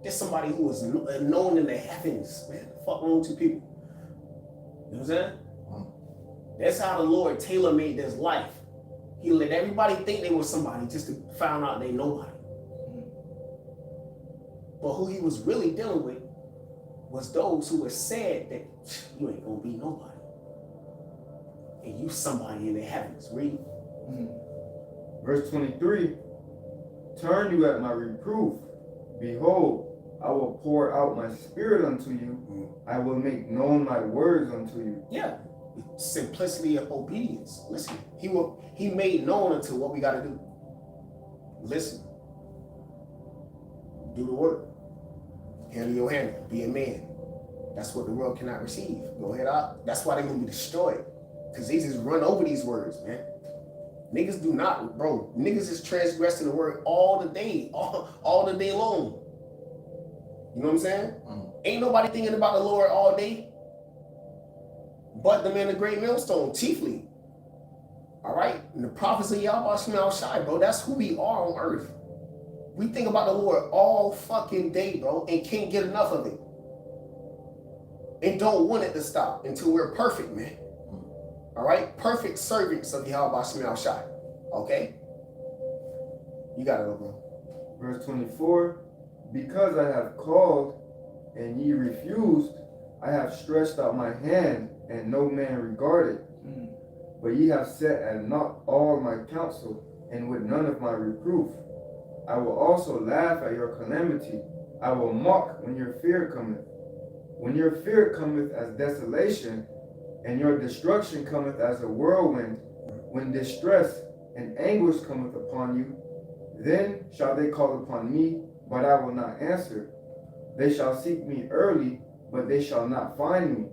There's somebody who is known in the heavens, man. Fuck wrong with you people? You know what I'm saying? That's how the Lord tailor-made this life. He let everybody think they were somebody just to find out they nobody. But who he was really dealing with was those who were said that you ain't gonna be nobody. And you somebody in the heavens. Read. Verse 23, turn you at my reproof. Behold, I will pour out my spirit unto you. I will make known my words unto you. Yeah. Simplicity of obedience. Listen, he made known unto what we got to do. Listen. Do the work. Handle your handle. Be a man. That's what the world cannot receive. Go ahead out. That's why they're going to be destroyed. Because they just run over these words, man. Niggas do not, bro. Niggas is transgressing the word all the day. All the day long. You know what I'm saying? Ain't nobody thinking about the Lord all day. But the man, the great millstone, chiefly. All right? And the prophets of Yahweh Shai, bro. That's who we are on earth. We think about the Lord all fucking day, bro, and can't get enough of it. And don't want it to stop until we're perfect, man. All right? Perfect servants of Yahweh Shemel Shai. Okay? You got it, bro. Verse 24, because I have called and ye refused, I have stretched out my hand and no man regarded. But ye have set at naught all my counsel, and with none of my reproof. I will also laugh at your calamity. I will mock when your fear cometh. When your fear cometh as desolation, and your destruction cometh as a whirlwind, when distress and anguish cometh upon you, then shall they call upon me, but I will not answer. They shall seek me early, but they shall not find me.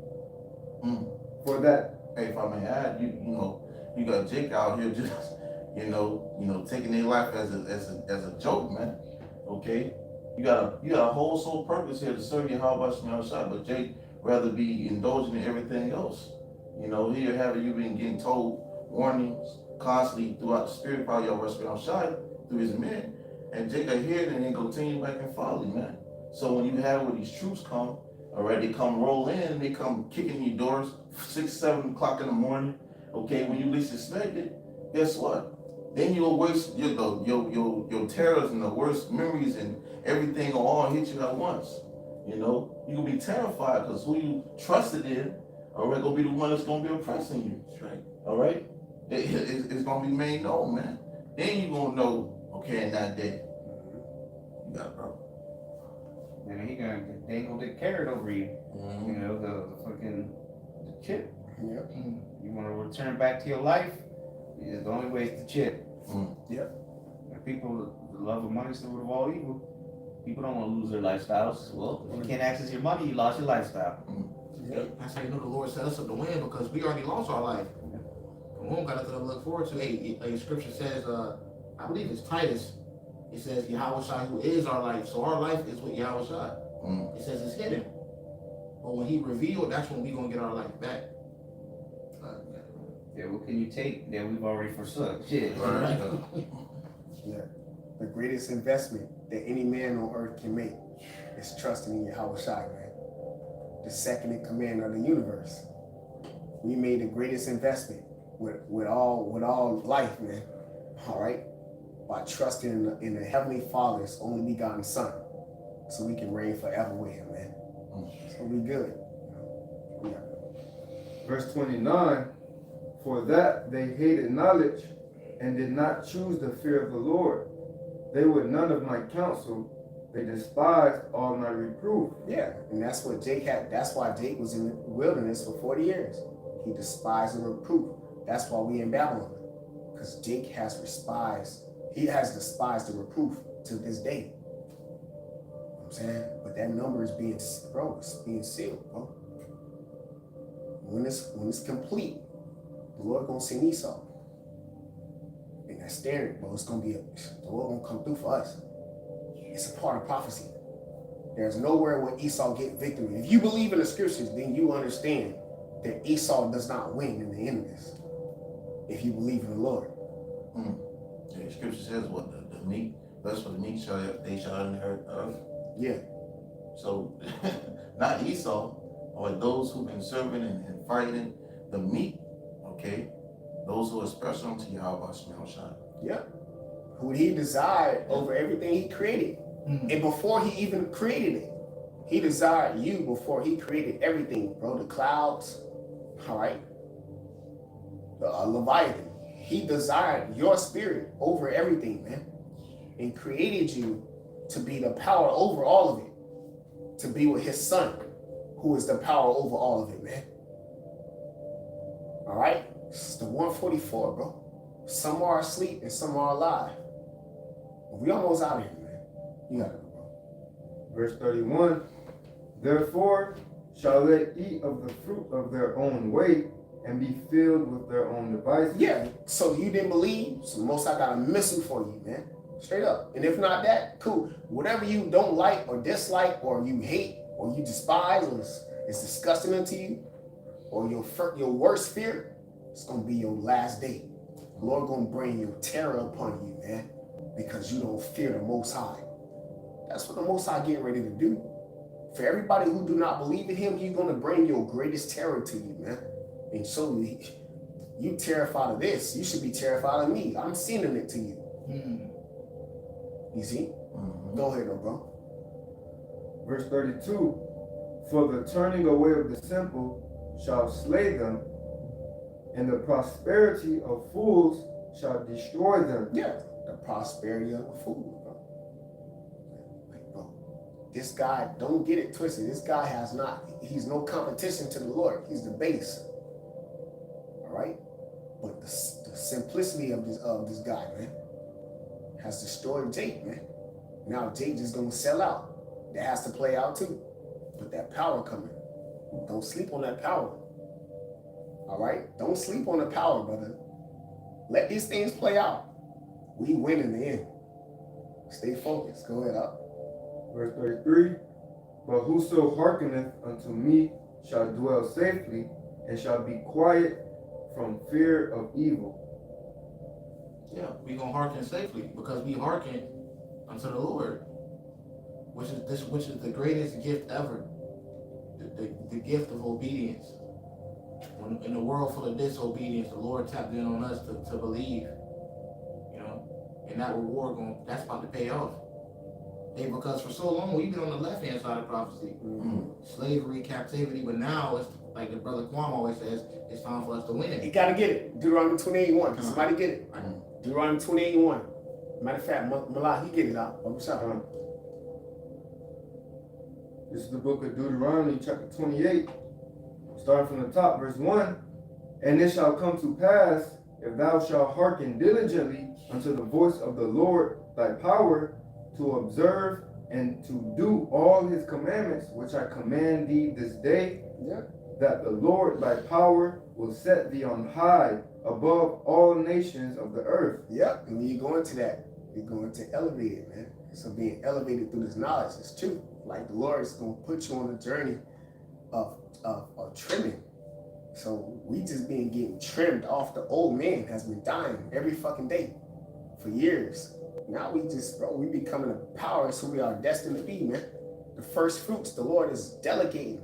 For that. Hey, if I may add, you know, you got Jake out here just, you know, taking their life as a joke, man. Okay, you got a whole sole purpose here to serve Yahweh Shemel Shai, but Jake rather be indulging in everything else. You know, here having you been getting told warnings constantly throughout the spirit by Yahweh Shemel Shai through his men, and Jake are here and then continue back and follow, man. So when you have where these troops come, all right, they come roll in, they come kicking your doors 6, 7 o'clock in the morning. Okay, when you least expect it, guess what? Then you'll waste your terrors and the worst memories and everything will all hit you at once. You know, you gonna be terrified because who you trusted in, all right, gonna be the one that's gonna be oppressing you. That's right. All right, it's gonna be made known, man. Then you gonna know, okay, in that day, you got it, bro. And they ain't gonna get carried over you. You know, the chip. Yep. You want to return back to your life? The only way is the chip. Yep. And people, the love of money is the root of all evil. People don't want to lose their lifestyles. Well, if you can't access your money, you lost your lifestyle. Yep. That's how you know the Lord set us up to win, because we already lost our life. We don't got nothing to look forward to. Hey, scripture says, I believe it's Titus. It says Yahweh Shai, who is our life. So our life is with Yahweh Shai. It says it's hidden. But when he revealed, that's when we're going to get our life back. Yeah, what can you take that we've already forsook? Shit. Right. Yeah. The greatest investment that any man on earth can make is trusting in Yahweh Shai, man. The second in command of the universe. We made the greatest investment with all life, man. All right? By trusting in the Heavenly Father's only begotten Son, so we can reign forever with him, man. So we good. Yeah. Verse 29, for that they hated knowledge and did not choose the fear of the Lord. They would none of my counsel. They despised all my reproof. Yeah, and that's what Jake had. That's why Jake was in the wilderness for 40 years. He despised the reproof. That's why we in Babylon. Because Jake has despised the reproof to this day. You know what I'm saying? But that number is being sealed, bro. When it's complete, the Lord gonna send Esau. And that staring, bro, it's gonna be the Lord gonna come through for us. It's a part of prophecy. There's nowhere where Esau get victory. If you believe in the scriptures, then you understand that Esau does not win in the end of this. If you believe in the Lord. Yeah, the scripture says what the meek, blessed for the meek they shall inherit the earth. Yeah. So not Esau, or those who've been serving and fighting the meek, okay? Those who are special unto Yahweh Shemel Shai. Yeah. Who he desired over everything he created. And before he even created it, he desired you before he created everything, bro. The clouds, all right? The Leviathan. He desired your spirit over everything, man. And created you to be the power over all of it. To be with his son, who is the power over all of it, man. All right? It's the 144, bro. Some are asleep and some are alive. We almost out of here, man. You got it, bro. Verse 31, therefore shall they eat of the fruit of their own way and be filled with their own devices. Yeah, so you didn't believe, so most I got a missile for you, man. Straight up. And if not that, cool. Whatever you don't like or dislike or you hate or you despise or it's disgusting unto you or your worst fear, it's going to be your last day. The Lord going to bring your terror upon you, man. because you don't fear the Most High. That's what the Most High getting ready to do. For everybody who do not believe in him, he's going to bring your greatest terror to you, man. And so you terrified of this. You should be terrified of me. I'm sending it to you. You see? Go ahead, though, bro. Verse 32, for the turning away of the simple shall slay them, and the prosperity of fools shall destroy them. Yeah, the prosperity of a fool, bro. Like, bro, this guy, don't get it twisted. This guy he's no competition to the Lord. He's the base. All right? But the simplicity of this guy, man, has destroyed Jake, man. Now Jake just gonna sell out. That has to play out too. But that power coming. Don't sleep on that power. All right? Don't sleep on the power, brother. Let these things play out. We win in the end. Stay focused. Go ahead, up. Verse 33, but whoso hearkeneth unto me shall dwell safely, and shall be quiet from fear of evil. Yeah, we gonna hearken safely because we hearken unto the Lord, which is the greatest gift ever. The gift of obedience. When in a world full of disobedience, the Lord tapped in on us to believe. You know, and that reward that's about to pay off. Hey, because for so long we've been on the left hand side of prophecy. Slavery, captivity, but now it's like the brother Kwame always says, it's time for us to win it. You gotta get it. Deuteronomy 28:1. Can somebody get it? Deuteronomy 28:1. Matter of fact, Malak, he get it out. What's up? This is the book of Deuteronomy, chapter 28, starting from the top, verse 1. And it shall come to pass, if thou shalt hearken diligently unto the voice of the Lord thy power, to observe and to do all his commandments, which I command thee this day, that the Lord thy power will set thee on high above all nations of the earth. Yep, and when you go into that, you're going to elevate it, man. So being elevated through this knowledge is true. Like the Lord is going to put you on a journey of trimming. So we just been getting trimmed off. The old man has been dying every fucking day for years. Now we becoming the powers who we are destined to be, man. The first fruits, the Lord is delegating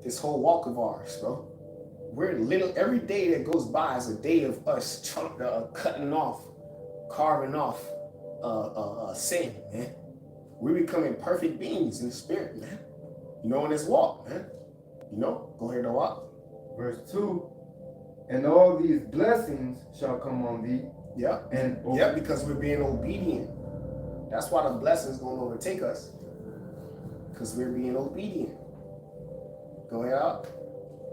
this whole walk of ours, bro. Every day that goes by is a day of us cutting off, carving off sin, man. We're becoming perfect beings in the spirit, man. You know, in this walk, man. You know, go ahead and walk. Verse 2, and all these blessings shall come on thee. Yeah. Because we're being obedient. That's why the blessings going to overtake us. Because we're being obedient. Go ahead out.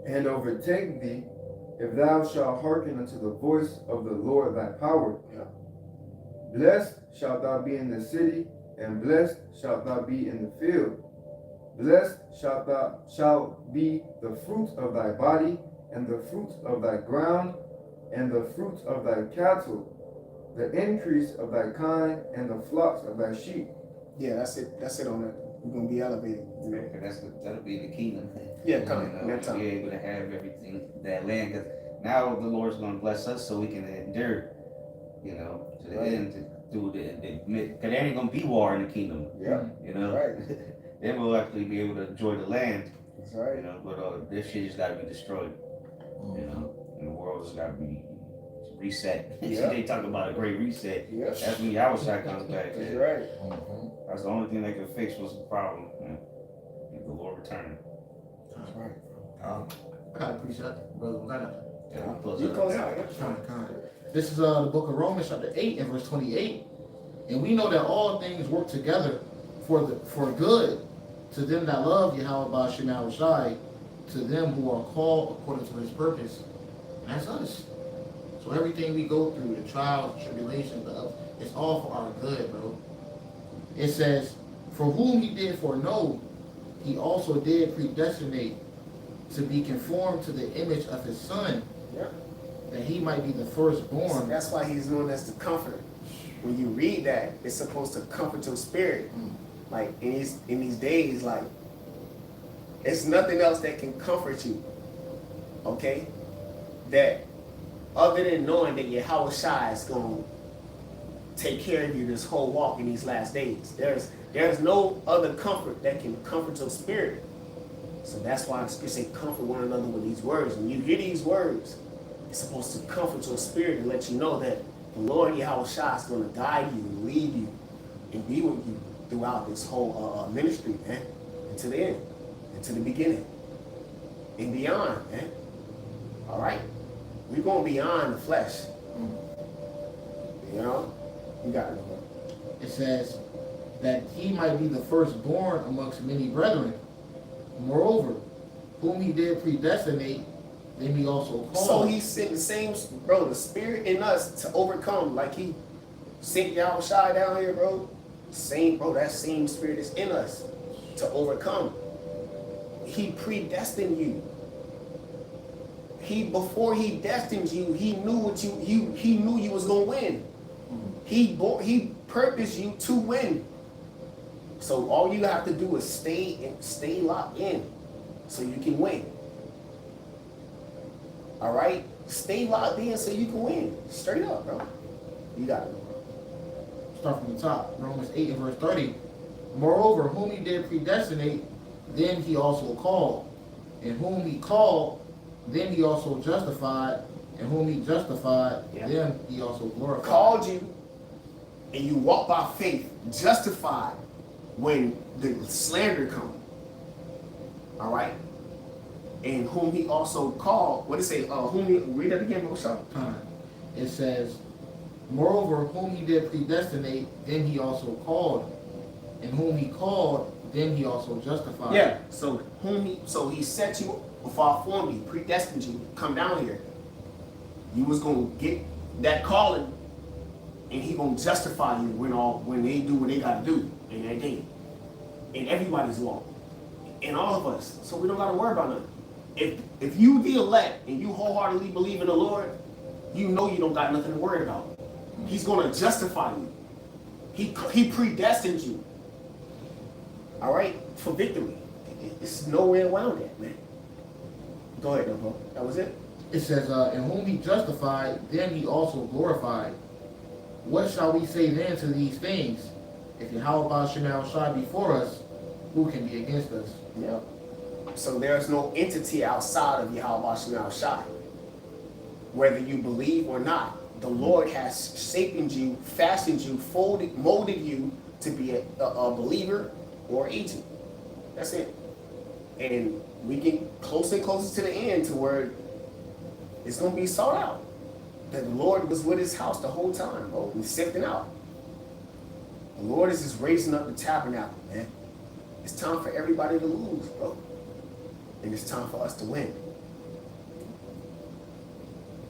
And overtake thee, if thou shalt hearken unto the voice of the Lord thy power. Yeah. Blessed shalt thou be in the city, and blessed shalt thou be in the field. Blessed shalt be the fruit of thy body, and the fruit of thy ground, and the fruit of thy cattle, the increase of thy kind, and the flocks of thy sheep. Yeah, that's it on that. We're gonna be elevated. You know? That'll be the kingdom. Yeah, coming. That time. Be able to have everything, that land. Because now the Lord's going to bless us so we can endure, you know, to the end, to do because there ain't going to be war in the kingdom. Yeah. You know, Right. Then we'll actually be able to enjoy the land. That's right. You know, but this shit just got to be destroyed. You know, and the world has got to be reset. Yeah. They talk about a great reset. Yeah. That's when Yahushua comes back. That's right. That's the only thing they can fix was the problem. Man. The Lord returning. That's right. I got a precept, brother. You close out. This is the book of Romans, chapter 8 and verse 28. And we know that all things work together for good to them that love Yahweh B'Shem Yahushai, to them who are called according to his purpose. And that's us. So everything we go through, the trials, tribulations, it's all for our good, bro. It says, for whom he did foreknow, he also did predestinate to be conformed to the image of his son, that he might be the firstborn. So that's why he's known as the comforter. When you read that, it's supposed to comfort your spirit. Like in these days, like it's nothing else that can comfort you. Okay? That other than knowing that Yahweh Shai is going to take care of you this whole walk in these last days. There's no other comfort that can comfort your spirit. So that's why the Scripture say comfort one another with these words. When you hear these words, it's supposed to comfort your spirit and let you know that the Lord Yahweh Shai is going to guide you and lead you and be with you throughout this whole ministry, man, until the end, until the beginning, and beyond, man. All right? We're going beyond the flesh. You know? You got it, bro. It says that he might be the firstborn amongst many brethren. Moreover, whom he did predestinate, then he also called. So he sent the same, bro, the spirit in us to overcome, like he sent Yahweh Shai down here, bro. Same, bro, that same spirit is in us to overcome. He predestined you. Before he destined you, he knew what he knew you was gonna win. He purposed you to win. So all you have to do is stay locked in, so you can win. All right, stay locked in so you can win. Straight up, bro. You got it, bro. Start from the top. Romans 8 and verse 30. Moreover, whom he did predestinate, then he also called. And whom he called, then he also justified. And whom he justified, then he also glorified. Called you, and you walk by faith, justified when the slander comes. All right? And whom he also called, what did it say? Whom he, read that again, bro. It says, moreover, whom he did predestinate, then he also called. And whom he called, then he also justified. Yeah, so he set you before I formed you, predestined you, come down here. You was gonna get that calling, and he gonna justify you when they do what they gotta do in that day. In everybody's walk. In all of us. So we don't gotta worry about nothing. If you the elect and you wholeheartedly believe in the Lord, you know you don't got nothing to worry about. He's gonna justify you. He predestined you. All right, for victory. It's no way around that, man. Go ahead, bro. That was it. It says, and whom he justified, then he also glorified. What shall we say then to these things? If Yahweh Shai shine before us, who can be against us? Yeah. So there's no entity outside of Yahweh Shai. Whether you believe or not, the Lord has shaped you, fashioned you, molded you to be a believer or agent. That's it. And we get closer and closer to the end to where it's going to be sought out. That the Lord was with his house the whole time, bro. He's sifting out. The Lord is just raising up the tabernacle, man. It's time for everybody to lose, bro. And it's time for us to win.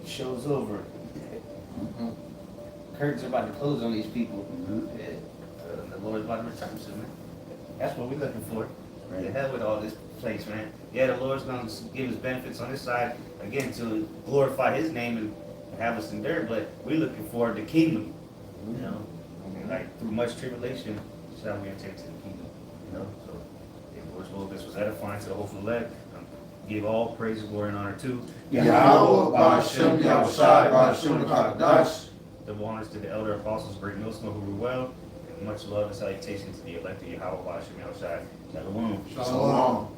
Show's over. Curtains are about to close on these people. The Lord's about to return soon, man. That's what we're looking for. Right. The hell with all this place, man. Yeah, the Lord's going to give us benefits on this side, again, to glorify his name and have us endure, but we're looking for the kingdom. You know, I mean, like through much tribulation shall we enter into the kingdom. You know, so if Lord's will, this was edifying to the hopeful elect. Give all praise, glory, and honor to Yahweh, Ba'ashem, Yahushai, Ba'ashem, Kakadash. Double honors to the elder apostles, great millstone who rule well, and much love and salutation to the elect of Yahweh, Ba'ashem, Yahushai. Shalom. Shalom.